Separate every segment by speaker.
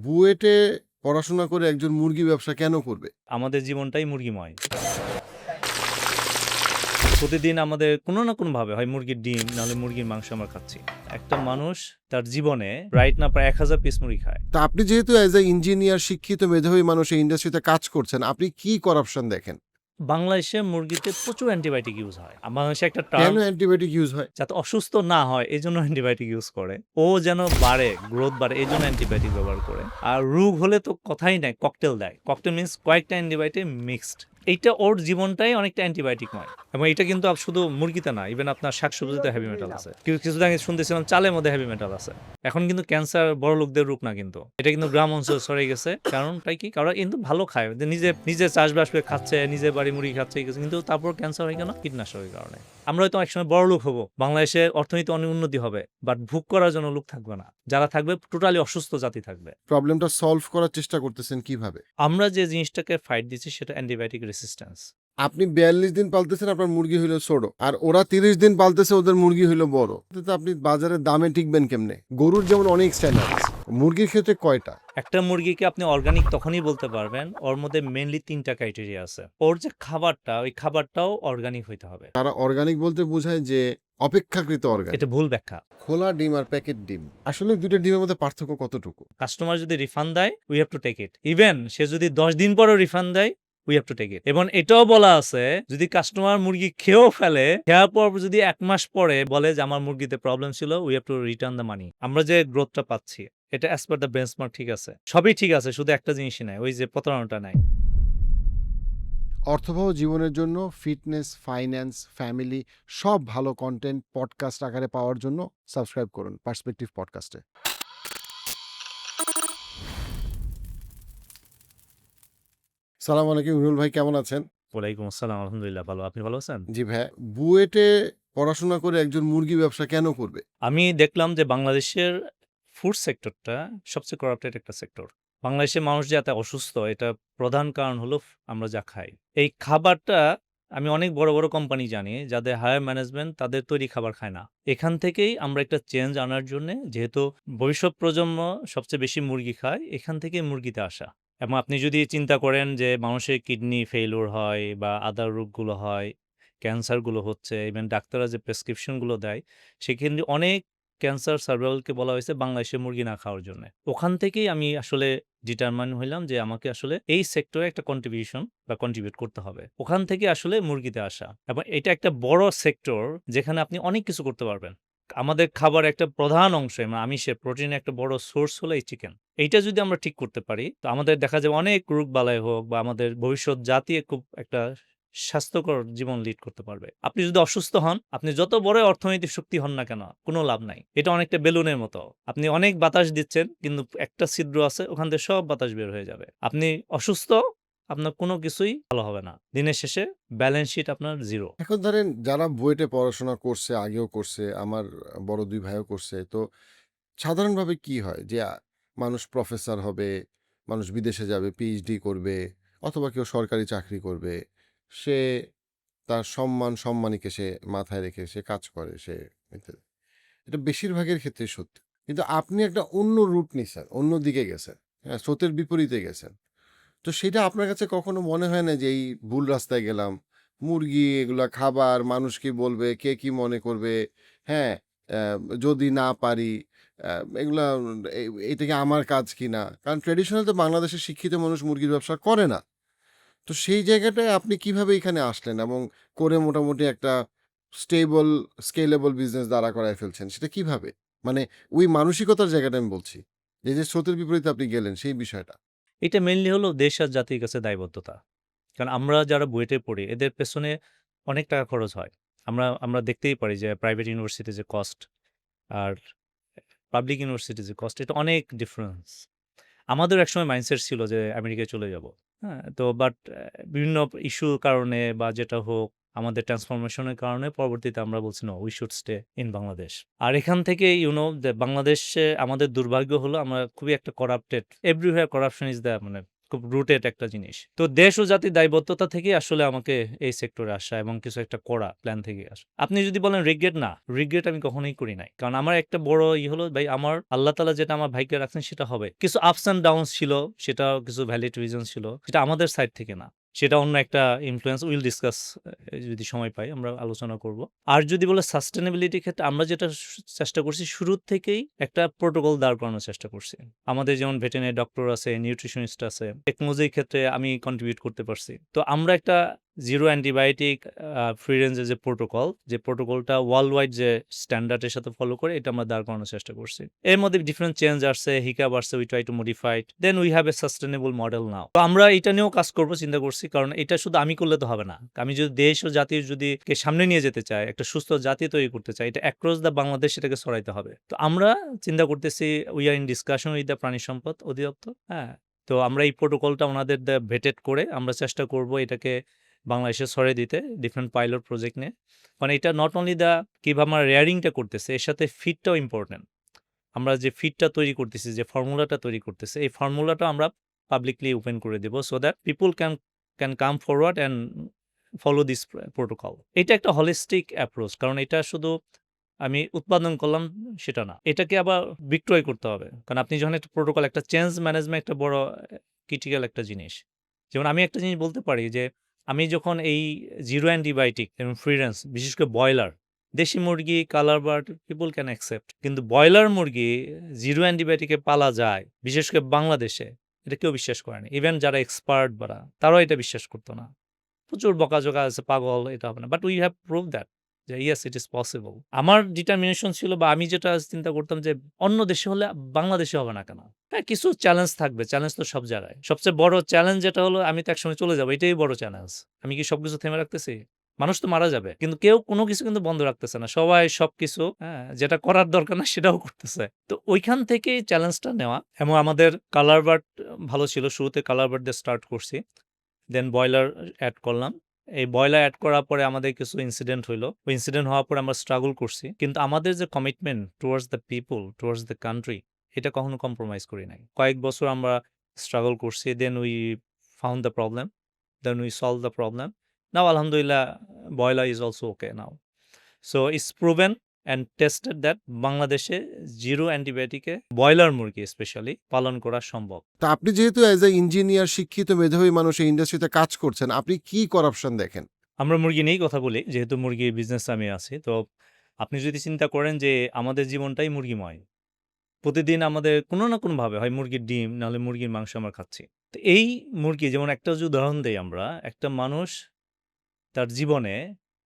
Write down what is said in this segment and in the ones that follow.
Speaker 1: বুয়েটে পড়াশোনা করে একজন মুরগি ব্যবসা কেন করবে?
Speaker 2: আমাদের জীবনটাই মুরগিময়। প্রতিদিন আমাদের কোনো না কোনোভাবে হয় মুরগির ডিম নাহলে মুরগির মাংস আমরা খাচ্ছি। একটা মানুষ তার জীবনে রাইট না প্রায় ১,০০০ পিস মুরগি খায়।
Speaker 1: তা আপনি যেহেতু অ্যাজ এ ইঞ্জিনিয়ার শিক্ষিত মেধাবী মানুষ এই ইন্ডাস্ট্রিতে কাজ করছেন, আপনি কি করাপশন দেখেন?
Speaker 2: বাংলাদেশে মুরগিতে প্রচুর অ্যান্টিবায়োটিক ইউজ হয়। বাংলাদেশে একটা
Speaker 1: কেন
Speaker 2: টার্ম
Speaker 1: অ্যান্টিবায়োটিক ইউজ হয়?
Speaker 2: যাতে অসুস্থ না হয় এজন্য অ্যান্টিবায়োটিক ইউজ করে। ও যেন বাড়ে, গ্রোথ বাড়ে এজন্য অ্যান্টিবায়োটিক ব্যবহার করে। আর রোগ হলে তো কথাই নাই, ককটেল দেয়। ককটেল মিনস কয়েকটা অ্যান্টিবায়োটিক মিক্সড। এইটা ওর জীবনটাই অনেকটা অ্যান্টিবায়োটিকময়। এবং এটা কিন্তু শুধু মুরগিতে না, ইভেন আপনার শাকসবজিতে হেভি মেটাল আছে। কিছুদিন আগে শুনতেছিলাম চালের মধ্যে হেভি মেটাল আছে। এখন কিন্তু ক্যান্সার বড় লোকদের রোগ না কিন্তু। এটা কিন্তু গ্রাম অঞ্চলে ছড়িয়ে গেছে। কারণটাই কি? কারণ কিন্তু ভালো খায়। নিজে চাষবাস করে খাচ্ছে, নিজের বাড়ি মুরগি খাচ্ছে কিন্তু তারপর ক্যান্সার হয় কেন? কীটনাশকের কারণে। আমরা হয়তো একসময় বড় লোক হবো, বাংলাদেশের অর্থনীতি অনেক উন্নতি হবে, বাট ভোগ করার জন্য লোক থাকবে না। যারা থাকবে টোটালি অসুস্থ জাতি থাকবে।
Speaker 1: প্রবলেমটা সলভ করার চেষ্টা করতেছেন কিভাবে?
Speaker 2: আমরা যে জিনিসটাকে ফাইট দিচ্ছি সেটা অ্যান্টিবায়োটিক রেসিস্ট্যান্স।
Speaker 1: আপনি ৪২ দিন পালতেছেন, আপনার মুরগি হইল ছোট, আর ওরা ৩০ দিন পালতেছে, ওদের মুরগি হইল বড়। তো আপনি বাজারের দামে টিকবেন কেমনে? গরুর যেমন অনেক স্ট্যান্ডার্ড আছে, মুরগির ক্ষেত্রে কয়টা?
Speaker 2: একটা মুরগিকে আপনি অর্গানিক তখনই বলতে পারবেন ওর মধ্যে মেইনলি ৩টা ক্রাইটেরিয়া আছে। ওর যে খাবারটা, ওই খাবারটাও অর্গানিক হইতে হবে।
Speaker 1: তারা অর্গানিক বলতে বোঝায় যে অপেক্ষাকৃত অর্গানিক।
Speaker 2: এটা ভুল ব্যাখ্যা।
Speaker 1: খোলা ডিম আর প্যাকেট ডিম, আসলে দুইটা ডিমের মধ্যে পার্থক্য কতটুকু?
Speaker 2: কাস্টমার যদি রিফান্ড দেয়, we have to take it. Even সে যদি ১০ দিন পরেও রিফান্ড দেয়, we have to take it. এবং এটাও বলা আছে যদি কাস্টমার মুরগি খেয়েও ফেলে, খেয়ার পর যদি ১ মাস পরে বলে যে আমার মুরগিতে প্রবলেম ছিল, we have to return the money. আমরা যে গ্রোথটা পাচ্ছি এটা অ্যাজ পার দ্য বেঞ্চমার্ক ঠিক আছে। সবই ঠিক আছে, শুধু একটা জিনিসই নাই, ওই যে প্রতারণাটা নাই।
Speaker 1: অর্থবহ জীবনের জন্য ফিটনেস, ফাইন্যান্স, ফ্যামিলি সব ভালো কন্টেন্ট পডকাস্ট আকারে পাওয়ার জন্য সাবস্ক্রাইব করুন পার্সপেক্টিভ পডকাস্টে। সালাম আলাইকুম ইমরুল ভাই, কেমন আছেন?
Speaker 2: ওয়ালাইকুম আসসালাম, আলহামদুলিল্লাহ ভালো। আপনি ভালো আছেন?
Speaker 1: জি ভাই, বুয়েটে পড়াশোনা করে একজন মুরগি ব্যবসা কেন করবে?
Speaker 2: আমি দেখলাম যে বাংলাদেশের ফুড সেক্টরটা সবচেয়ে করাপ্টেড একটা সেক্টর। বাংলাদেশের মানুষ যে এত অসুস্থ এটা প্রধান কারণ হলো আমরা যা খাই। এই খাবারটা আমি অনেক বড়, বড় কোম্পানি জানি যাদের হায়ার ম্যানেজমেন্ট তাদের তৈরি খাবার খায় না। এখান থেকেই আমরা একটা চেঞ্জ আনার জন্যে যেহেতু ভবিষ্যৎ প্রজন্ম সবচেয়ে বেশি মুরগি খায়, এখান থেকেই মুরগিতে আসা। এবং আপনি যদি চিন্তা করেন যে মানুষের কিডনি ফেইলিউর হয় বা আদার রোগগুলো হয়, ক্যান্সারগুলো হচ্ছে, ইভেন ডাক্তাররা যে প্রেসক্রিপশনগুলো দেয় সেখানে অনেক ক্যান্সার সার্ভাইভালকে বলা হয়েছে বাংলাদেশের মুরগি না খাওয়ার জন্য। ওখান থেকেই আমি আসলে ডিটারমাইন হইলাম যে আমাকে আসলে এই সেক্টরে একটা কন্ট্রিবিউশন বা কন্ট্রিবিউট করতে হবে। ওখান থেকে আসলে মুরগিতে আসা এবং এটা একটা বড় সেক্টর যেখানে আপনি অনেক কিছু করতে পারবেন। আমাদের খাবার একটা প্রধান অংশ মানে আমিষের প্রোটিনের একটা বড় সোর্স হলো এই চিকেন। এইটা যদি আমরা ঠিক করতে পারি তো আমাদের দেখা যাবে অনেক রোগ বালাই হোক বা আমাদের ভবিষ্যৎ জাতি খুব একটা স্বাস্থ্যকর জীবন লিড করতে পারবে। আপনি যদি অসুস্থ হন, আপনি যত বড় অর্থনৈতিক শক্তি হন না কেন, কোনো লাভ নাই। এটা অনেকটা বেলুনের মতো। আপনি অনেক বাতাস দিচ্ছেন, কিন্তু একটা ছিদ্র আছে, ওখান থেকে সব বাতাস বের হয়ে যাবে। আপনি অসুস্থ, আপনার কোনো কিছুই ভালো হবে না। দিনের শেষে ব্যালেন্স শিট আপনার 0।
Speaker 1: এখন ধরেন যারা বুয়েটে পড়াশোনা করছে, আগেও করছে, আমার বড় ২ ভাইও করছে, তো সাধারণভাবে কি হয় যে মানুষ প্রফেসর হবে, মানুষ বিদেশে যাবে, পিএইচডি করবে, অথবা কেউ সরকারি চাকরি করবে। সে তার সম্মানীকে সে মাথায় রেখে সে কাজ করে, সে ইত্যাদি। এটা বেশিরভাগের ক্ষেত্রেই সত্যি। কিন্তু আপনি একটা অন্য রুট নিছেন, অন্য দিকে গেছেন। হ্যাঁ, স্রোতের বিপরীতে গেছেন। তো সেটা আপনার কাছে কখনো মনে হয় না যে এই ভুল রাস্তায় গেলাম? মুরগি এগুলা খাবার, মানুষ কি বলবে, কে কি মনে করবে? হ্যাঁ, অ্যা যদি না পারি, অ্যা এগুলা এটা কি আমার কাজ কিনা? কারণ ট্র্যাডিশনাল তো বাংলাদেশের শিক্ষিত মানুষ মুরগির ব্যবসা করে না। তো সেই জায়গাটায় আপনি কিভাবে এখানে আসলেন এবং করে মোটামুটি একটা স্টেবল, স্কেলেবল বিজনেস দাঁড়া করায় ফেলছেন? সেটা কিভাবে? মানে ওই মানসিকতার জায়গাটা আমি বলছি। যে স্রোতের বিপরীতে আপনি গেলেন সেই বিষয়টা।
Speaker 2: এটা মেইনলি হলো দেশ আর জাতির কাছে দায়বদ্ধতা। কারণ আমরা যারা বুয়েটে পড়ি এদের পেছনে অনেক টাকা খরচ হয়। আমরা দেখতেই পারি যে প্রাইভেট ইউনিভার্সিটির যে কস্ট আর পাবলিক ইউনিভার্সিটির যে কস্ট এটা অনেক ডিফারেন্স। আমাদেরও একসময় মাইন্ডসেট ছিল যে আমেরিকায় চলে যাব। হ্যাঁ? তো বাট বিভিন্ন ইস্যুর কারণে বা যেটা হোক আমাদের ট্রান্সফরমেশন এর কারণে পরবর্তীতে আমরা বলছি no we should stay in Bangladesh. আর এখান থেকে যে বাংলাদেশে আমাদের দুর্ভাগ্য হলো আমরা খুবই একটা corrupted everywhere corruption is the মানে খুব রুটেড একটা জিনিস। তো দেশ ও জাতির দায়বদ্ধতা থেকেই আসলে আমাকে এই সেক্টরে আসা এবং কিছু একটা করা প্ল্যান থেকে আসা। আপনি যদি বলেন রিগ্রেট, না, রিগ্রেট আমি কখনোই করি নাই। কারণ আমার একটা বড় হলো ভাই, আমার আল্লাহ তাআলা যেটা আমার ভাগ্যে রাখছেন সেটা হবে। কিছু আপস অ্যান্ড ডাউনস ছিল, সেটা কিছু ভ্যালিড রিজন ছিল। সেটা আমাদের সাইড থেকে না। সেটা অন্য একটা ইনফ্লুয়েন্স, উইল ডিসকাস, যদি সময় পাই আমরা আলোচনা করব। আর যদি বলে সাস্টেনেবিলিটির ক্ষেত্রে আমরা যেটা চেষ্টা করছি শুরুর থেকেই একটা প্রোটোকল দাঁড় করানোর চেষ্টা করছি। আমাদের যেমন ভেটেরিনারি ডক্টর আছে, নিউট্রিশনিস্ট আছে, টেকনোলজির ক্ষেত্রে আমি কন্ট্রিবিউট করতে পারছি। তো আমরা একটা জিরো অ্যান্টিবায়োটিক ফ্রি রেঞ্জের যে প্রোটোকলটা ওয়ার্ল্ড ওয়াইড যে স্ট্যান্ডার্ডের সাথে ফলো করে এটা আমরা দাঁড় করানোর চেষ্টা করছি। এর মধ্যে ডিফারেন্ট চেঞ্জ আসছে, হিকাপ আসছে, we try to modified, then we have a sustainable model now. তো আমরা এটা নিয়েও কাজ করবো চিন্তা করছি, কারণ এটা শুধু আমি করলে তো হবে না। আমি যদি দেশ ও জাতির যদি কে সামনে নিয়ে যেতে চাই, একটা সুস্থ জাতি তৈরি করতে চাই, এটা অ্যাক্রস দ্য বাংলাদেশ সেটাকে ছড়াইতে হবে। তো আমরা চিন্তা করতেছি, we are in discussion with the প্রাণী সম্পদ অধিদপ্তর। হ্যাঁ, তো আমরা এই প্রোটোকলটা ওনাদের ভেটেড করে আমরা চেষ্টা করব এটাকে বাংলাদেশে ছড়িয়ে দিতে, ডিফারেন্ট পাইলট প্রজেক্ট নিয়ে। মানে এটা নট অনলি কিভাবে আমরা রেয়ারিংটা করতেছে, এর সাথে ফিডটাও ইম্পর্টেন্ট। আমরা যে ফিডটা তৈরি করতেছি, যে ফর্মুলাটা তৈরি করতেছে, এই ফর্মুলাটা আমরা পাবলিকলি ওপেন করে দেব, so that people can come forward and follow this protocol. এটা একটা হলিস্টিক অ্যাপ্রোচ, কারণ এটা শুধু আমি উৎপাদন করলাম সেটা না, এটাকে আবার বিক্রয় করতে হবে। কারণ আপনি যখন একটা প্রোটোকল, একটা চেঞ্জ ম্যানেজমেন্ট একটা বড় ক্রিটিক্যাল একটা জিনিস। যেমন আমি একটা জিনিস বলতে পারি যে আমি যখন এই জিরো অ্যান্টিবায়োটিক এবং ফ্রি রেঞ্জ, বিশেষ করে ব্রয়লার, দেশি মুরগি, colour bird people can accept, কিন্তু ব্রয়লার মুরগি জিরো অ্যান্টিবায়োটিকে পালা যায়, বিশেষ করে বাংলাদেশে, এটা কেউ বিশ্বাস করেনি। ইভেন যারা এক্সপার্ট বারা, তারাও এটা বিশ্বাস করতো না। প্রচুর বকাঝকা আছে, পাগল, এটা হবে না। But we have prove that যে ইয়েস, ইট ইজ পসিবল। আমার ডিটারমিনেশন ছিল, বা আমি যেটা চিন্তা করতাম যে অন্য দেশে হলে বাংলাদেশে হবে না কেন? হ্যাঁ, কিছু চ্যালেঞ্জ থাকবে, চ্যালেঞ্জ তো সব জায়গায়। সবচেয়ে বড় চ্যালেঞ্জ যেটা হলো, আমি তো একসময় চলে যাবো, এটাই বড় চ্যালেঞ্জ। আমি কি সবকিছু থেমে রাখতেছি? মানুষ তো মারা যাবে, কিন্তু কেউ কোনো কিছু কিন্তু বন্ধ রাখতেছে না। সবাই সবকিছু, হ্যাঁ, যেটা করার দরকার না সেটাও করতেছে। তো ওইখান থেকেই চ্যালেঞ্জটা নেওয়া। এবং আমাদের কালার বার্ড ভালো ছিল, শুরুতে কালার বার্ড দিয়ে স্টার্ট করছি, দেন ব্রয়লার অ্যাড করলাম। এই ব্রয়লার অ্যাড করার পরে আমাদের কিছু ইনসিডেন্ট হইলো। ওই ইনসিডেন্ট হওয়ার পরে আমরা স্ট্রাগল করছি। কিন্তু আমাদের যে commitment towards the people, towards the country, এটা কখনো কম্প্রোমাইজ করি নাই। কয়েক বছর আমরা স্ট্রাগল করছি। Then we found the problem, then we solve the problem. Now আলহামদুলিল্লাহ, broiler is also okay now. So it's proven and tested that বাংলাদেশে জিরো অ্যান্টিবায়োটিকে ব্রয়লার মুরগি স্পেশালি পালন করা সম্ভব।
Speaker 1: তা আপনি যেহেতু অ্যাজ এ ইঞ্জিনিয়ার, শিক্ষিত মেধাবী মানুষ এই ইন্ডাস্ট্রিতে কাজ করছেন, আপনি কি করাপশন দেখেন?
Speaker 2: আমরা মুরগি নিয়েই কথা বলি, যেহেতু মুরগির বিজনেস আমি আছি। তো আপনি যদি চিন্তা করেন যে আমাদের জীবনটাই মুরগিময়। প্রতিদিন আমাদের কোনো না কোনোভাবে হয় মুরগির ডিম, নাহলে মুরগির মাংস আমরা খাচ্ছি। তো এই মুরগি, যেমন একটা যদি উদাহরণ দেই আমরা, একটা মানুষ তার জীবনে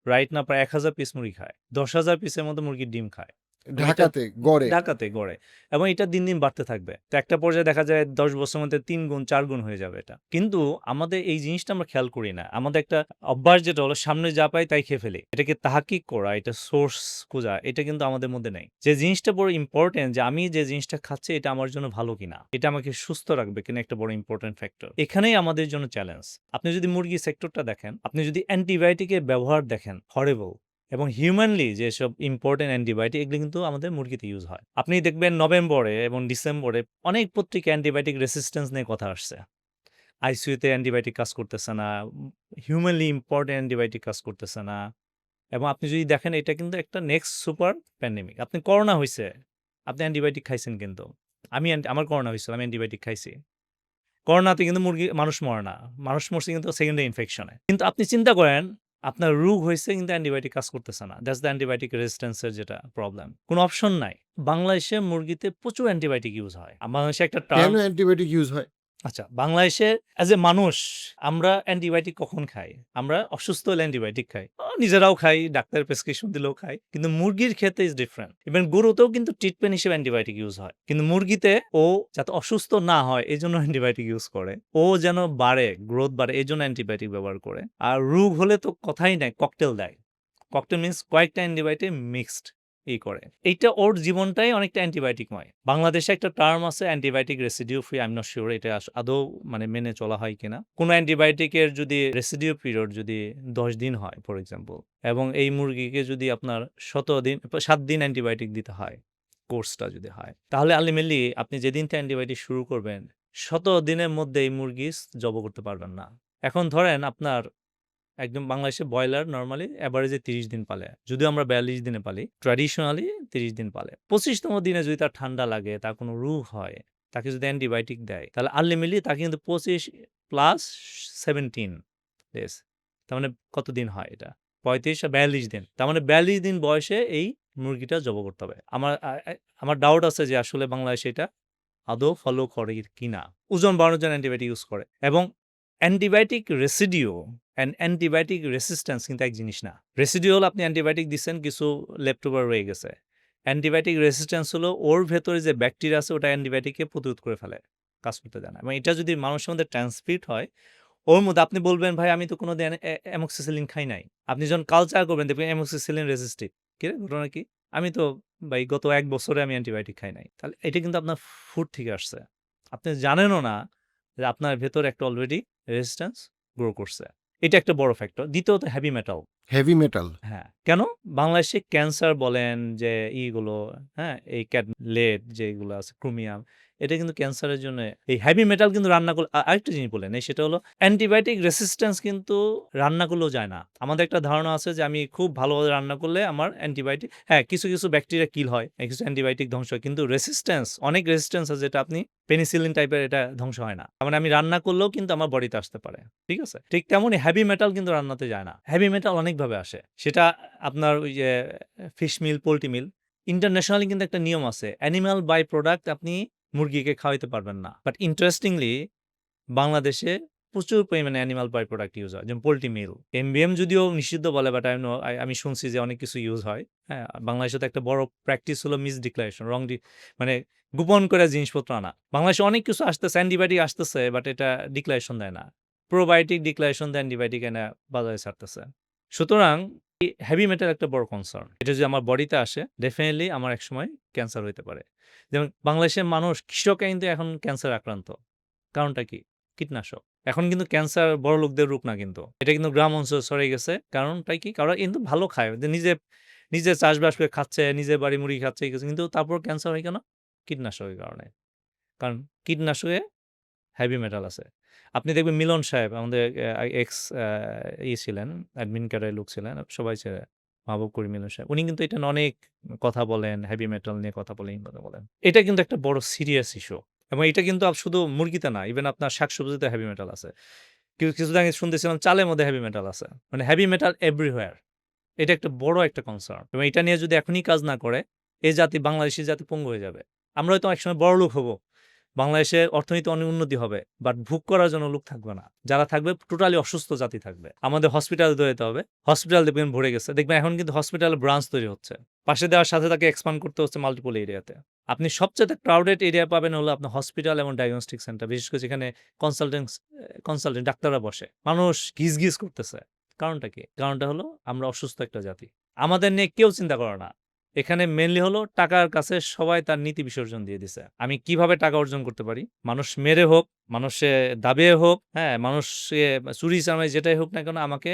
Speaker 2: রাইট না প্রায় ১,০০০ পিস মুরগি খায়। ১০,০০০ পিসের মতো মুরগির ডিম খায়। এবং এটা
Speaker 1: ঢাকাতে গড়ে?
Speaker 2: ঢাকাতে গড়ে। এবং এটা দিন, দিন বাড়তে থাকবে। তো একটা পর্যায়ে দেখা যায় ১০ বছরের মধ্যে ৩ গুণ, ৪ গুণ হয়ে যাবে এটা। কিন্তু আমাদের এই জিনিসটা আমরা খেয়াল করি না। আমাদের একটা অভ্যাস যেটা হলো, সামনে যা পাই তাই খেয়ে ফেলি। এটাকে তাহাক্কিক করা, এটা সোর্স খোঁজা, এটা কিন্তু আমাদের মধ্যে নেই। যে জিনিসটা বড় ইম্পোর্টেন্ট, যে আমি যে জিনিসটা খাচ্ছি এটা আমার জন্য ভালো কিনা, এটা আমাকে সুস্থ রাখবে কিনা, একটা বড় ইম্পোর্টেন্ট ফ্যাক্টর। এখানেই আমাদের জন্য চ্যালেঞ্জ। আপনি যদি মুরগি সেক্টরটা দেখেন, আপনি যদি অ্যান্টিবায়োটিকের ব্যবহার দেখেন, হরিবল। এবং হিউম্যানলি যেসব ইম্পোর্টেন্ট অ্যান্টিবায়োটিক, এগুলো কিন্তু আমাদের মুরগিতে ইউজ হয়। আপনি দেখবেন নভেম্বরে এবং ডিসেম্বরে অনেক পত্রিকা অ্যান্টিবায়োটিক রেসিস্ট্যান্স নিয়ে কথা আসছে। আইসিইউতে অ্যান্টিবায়োটিক কাজ করতেছে না, হিউম্যানলি ইম্পোর্টেন্ট অ্যান্টিবায়োটিক কাজ করতেছে না। এবং আপনি যদি দেখেন, এটা কিন্তু একটা নেক্সট সুপার প্যান্ডেমিক। আপনি করোনা হইছে, আপনি অ্যান্টিবায়োটিক খাইছেন কিন্তু। আমার করোনা হইছিল, আমি অ্যান্টিবায়োটিক খাইছি। করোনাতে কিন্তু মানুষ মরে না। মানুষ মরছে কিন্তু সেকেন্ডারি ইনফেকশনে। কিন্তু আপনি চিন্তা করেন, আপনার রোগ হইছে কিন্তু অ্যান্টিবায়োটিক কাজ করতেছে না। দ্যাটস দ্য অ্যান্টিবায়োটিক রেজিস্ট্যান্স এর যেটা প্রবলেম। কোনো অপশন নাই। বাংলাদেশে মুরগিতে প্রচুর অ্যান্টিবায়োটিক ইউজ হয়। বাংলাদেশে একটা
Speaker 1: কেন
Speaker 2: টার্ম,
Speaker 1: অ্যান্টিবায়োটিক ইউজ হয়?
Speaker 2: আচ্ছা, বাংলাদেশে অ্যাজ এ মানুষ আমরা অ্যান্টিবায়োটিক কখন খাই? আমরা অসুস্থ হলে অ্যান্টিবায়োটিক খাই। নিজেরাও খাই, ডাক্তারের প্রেসক্রিপশন দিলেও খাই। কিন্তু মুরগির ক্ষেত্রে ইজ ডিফারেন্ট। ইভেন গরুতেও কিন্তু ট্রিটমেন্ট হিসেবে অ্যান্টিবায়োটিক ইউজ হয়। কিন্তু মুরগিতে ও যাতে অসুস্থ না হয় এজন্য অ্যান্টিবায়োটিক ইউজ করে। ও যেন বাড়ে, গ্রোথ বাড়ে, এজন্য অ্যান্টিবায়োটিক ব্যবহার করে। আর রোগ হলে তো কথাই নাই, ককটেল দেয়। ককটেল মিন্স কয়েকটা অ্যান্টিবায়োটিক মিক্সড করে। এইটা ওর জীবনটাই অনেকটা অ্যান্টিবায়োটিকময়। বাংলাদেশে একটা টার্ম আছে antibiotic residue free. I am not sure এটা আদৌ মানে মেনে চলা হয় কিনা। কোনো অ্যান্টিবায়োটিকের যদি রেসিডিউ পিরিয়ড যদি ১০ দিন হয় ফর এক্সাম্পল, এবং এই মুরগিকে যদি আপনার ৭ দিন ৭ দিন অ্যান্টিবায়োটিক দিতে হয়, কোর্সটা যদি হয়, তাহলে আল্টিমেটলি আপনি যেদিন থেকে অ্যান্টিবায়োটিক শুরু করবেন, শত দিনের মধ্যে এই মুরগি জব করতে পারবেন না। এখন ধরেন আপনার একদম বাংলাদেশে ব্রয়লার নরমালি এভারেজে ৩০ দিন পালে। যদিও আমরা ৪২ দিনে পালি। ট্র্যাডিশনালি ৩০ দিন পালে। ২৫তম দিনে যদি তার ঠান্ডা লাগে, তার কোনো রোগ হয়, তাকে যদি অ্যান্টিবায়োটিক দেয়, তাহলে আল্টিমেটলি তাকে কিন্তু ২৫ প্লাস 17 ডেজ। তার মানে কত দিন হয় এটা? ৩৫ আর ৪২ দিন। তার মানে ৪২ দিন বয়সে এই মুরগিটা জব করতে হবে। আমার ডাউট আছে যে আসলে বাংলাদেশে এটা আদৌ ফলো করে কিনা। ওজন বাড়ানোর জন্য অ্যান্টিবায়োটিক ইউজ করে এবং antibiotic residue and antibiotic resistance কিন্তু এক জিনিস না। রেসিডিউ হলো আপনি অ্যান্টিবায়োটিক দিচ্ছেন, কিছু লেফটওভার রয়ে গেছে। অ্যান্টিবায়োটিক রেসিস্ট্যান্স হলো ওর ভেতরে যে ব্যাকটেরিয়া আছে ওটা অ্যান্টিবায়োটিককে প্রতিরোধ করে ফেলে, কাজ করতে দেয় না। এবং এটা যদি মানুষের মধ্যে ট্রান্সমিট হয়, ওর মধ্যে আপনি বলবেন, "ভাই আমি তো কোনোদিন অ্যামোক্সিসিলিন খাই নাই।" আপনি যখন কালচার করবেন দেখবেন অ্যামোক্সিসিলিন রেজিস্টিভ। কিরে ঘটনা কি? আমি তো ভাই গত ১ বছরে আমি অ্যান্টিবায়োটিক খাই নাই। তাহলে এটা কিন্তু আপনার ফুড থেকে আসছে। আপনি জানেনও না যে আপনার ভেতরে একটা অলরেডি রেজিস্ট্যান্স গ্রো করছে। এটা একটা বড় ফ্যাক্টর। দ্বিতীয়ত হেভি মেটাল।
Speaker 1: Heavy metal.
Speaker 2: হ্যাঁ, কেন? বাংলাদেশে ক্যান্সার বলেন যে ইগুলো, হ্যাঁ? এই লেড যেগুলো আছে, ক্রোমিয়াম, এটা কিন্তু ক্যান্সারের জন্য এই হেভি মেটাল কিন্তু রান্না করলে আরেকটা জিনিস বললেন, সেটা হলো অ্যান্টিবায়োটিক রেসিস্ট্যান্স কিন্তু রান্না করলেও যায় না। আমাদের একটা ধারণা আছে যে আমি খুব ভালোভাবে রান্না করলে আমার অ্যান্টিবায়োটিক, হ্যাঁ, কিছু ব্যাকটেরিয়া কিল হয়, কিছু অ্যান্টিবায়োটিক ধ্বংস হয়। কিন্তু রেসিস্ট্যান্স, অনেক রেসিস্ট্যান্স আছে যেটা আপনি পেনিসিলিন টাইপের এটা ধ্বংস হয় না। তার মানে আমি রান্না করলেও কিন্তু আমার বডিতে আসতে পারে। ঠিক আছে? ঠিক তেমনই হেভি মেটাল কিন্তু রান্নাতে যায় না। হেভি মেটাল অনেকভাবে আসে। সেটা আপনার ওই যে ফিশ মিল, পোল্ট্রি মিল, ইন্টারন্যাশনালি কিন্তু একটা নিয়ম আছে। অ্যানিমাল বাই প্রোডাক্ট আপনি মুরগিকে খাওয়াইতে পারবেন না। বাট ইন্টারেস্টিংলি বাংলাদেশে প্রচুর পরিমাণে অ্যানিমাল বাই প্রোডাক্ট ইউজ হয়। যেমন পোল্ট্রি মিল। এমবিএম যদিও নিষিদ্ধ বলে, বাট আমি শুনছি যে অনেক কিছু ইউজ হয়। হ্যাঁ? বাংলাদেশে তো একটা বড় প্র্যাকটিস হলো মিসডিক্লারেশন, মানে গোপন করে জিনিসপত্র আনা। বাংলাদেশে অনেক কিছু আসতেছে, অ্যান্টিবায়োটিক আসতেছে, বাট এটা ডিক্লারেশন দেয় না। প্রোবায়োটিক ডিক্লারেশন দেয়, অ্যান্টিবায়োটিক এনে বাজারে ছাড়তেছে। সুতরাং হেভি মেটাল একটা বড় কনসার্ন। এটা যদি আমার বডিতে আসে, ডেফিনিটলি আমার একসময় ক্যান্সার হইতে পারে। যেমন বাংলাদেশের মানুষ, কৃষকরা কিন্তু এখন ক্যান্সার আক্রান্ত। কারণটা কি? কীটনাশক। এখন কিন্তু ক্যান্সার বড়লোকদের রোগ না কিন্তু। এটা কিন্তু গ্রাম অঞ্চলে ছড়িয়ে গেছে। কারণটা কি? কারণ কিন্তু ভালো খায়। যে নিজে চাষবাস করে খাচ্ছে, নিজের বাড়ি মুরগি খাচ্ছে, কিন্তু তারপর ক্যান্সার হয় কেন? কীটনাশকের কারণে। কারণ কীটনাশকে হেভি মেটাল আছে। আপনি দেখবেন মিলন সাহেব আমাদের এক্স ছিলেন, অ্যাডমিন ক্যাডারের লোক ছিলেন। সবাই চেনে, মাহবুব করিম মিলন সাহেব। উনি কিন্তু এটা নিয়ে অনেক কথা বলেন, হেভি মেটাল নিয়ে কথা বলেন, কথা বলেন। এটা কিন্তু একটা বড় সিরিয়াস ইস্যু এবং এটা কিন্তু শুধু মুরগিতে না, ইভেন আপনার শাকসবজিতে হেভি মেটাল আছে। কিছুদিন আগে শুনতেছিলাম চালের মধ্যে হেভি মেটাল আছে। মানে হেভি মেটাল এভরিহোয়ার। এটা একটা বড় একটা কনসার্ন এবং এটা নিয়ে যদি এখনই কাজ না করে, এই জাতি, বাংলাদেশী জাতি পঙ্গু হয়ে যাবে। আমরা হয়তো একসময় বড়লোক হব। বাংলাদেশের অর্থনীতি অনেক উন্নতি হবে। বাট ভোগ করার জন্য লোক থাকবে না। যারা থাকবে টোটালি অসুস্থ জাতি থাকবে। আমাদের হসপিটালে দৌড়াইতে হবে। হসপিটাল দেখবেন ভরে গেছে। দেখবেন এখন কিন্তু হসপিটালে ব্রাঞ্চ তৈরি হচ্ছে। পাশে দেওয়ার সাথে তাকে এক্সপান্ড করতে হচ্ছে মাল্টিপল এরিয়াতে। আপনি সবচাইতে ক্রাউডেড এরিয়া পাবেন হলো আপনার হসপিটাল এবং ডায়াগনস্টিক সেন্টার। বিশেষ করে যেখানে কনসালটেন্ট ডাক্তাররা বসে। মানুষ ঘিস করতেছে। কারণটা কি? কারণটা হলো আমরা অসুস্থ একটা জাতি। আমাদের নিয়ে কেউ চিন্তা করে না। এখানে মেইনলি হলো টাকার কাছে সবাই তার নীতি বিসর্জন দিয়ে দিছে। আমি কিভাবে টাকা অর্জন করতে পারি? মানুষ মেরে হোক, মানুষে দাবিয়ে হোক, হ্যাঁ? মানুষকে চুরি চামারি যেটাই হোক না কেন আমাকে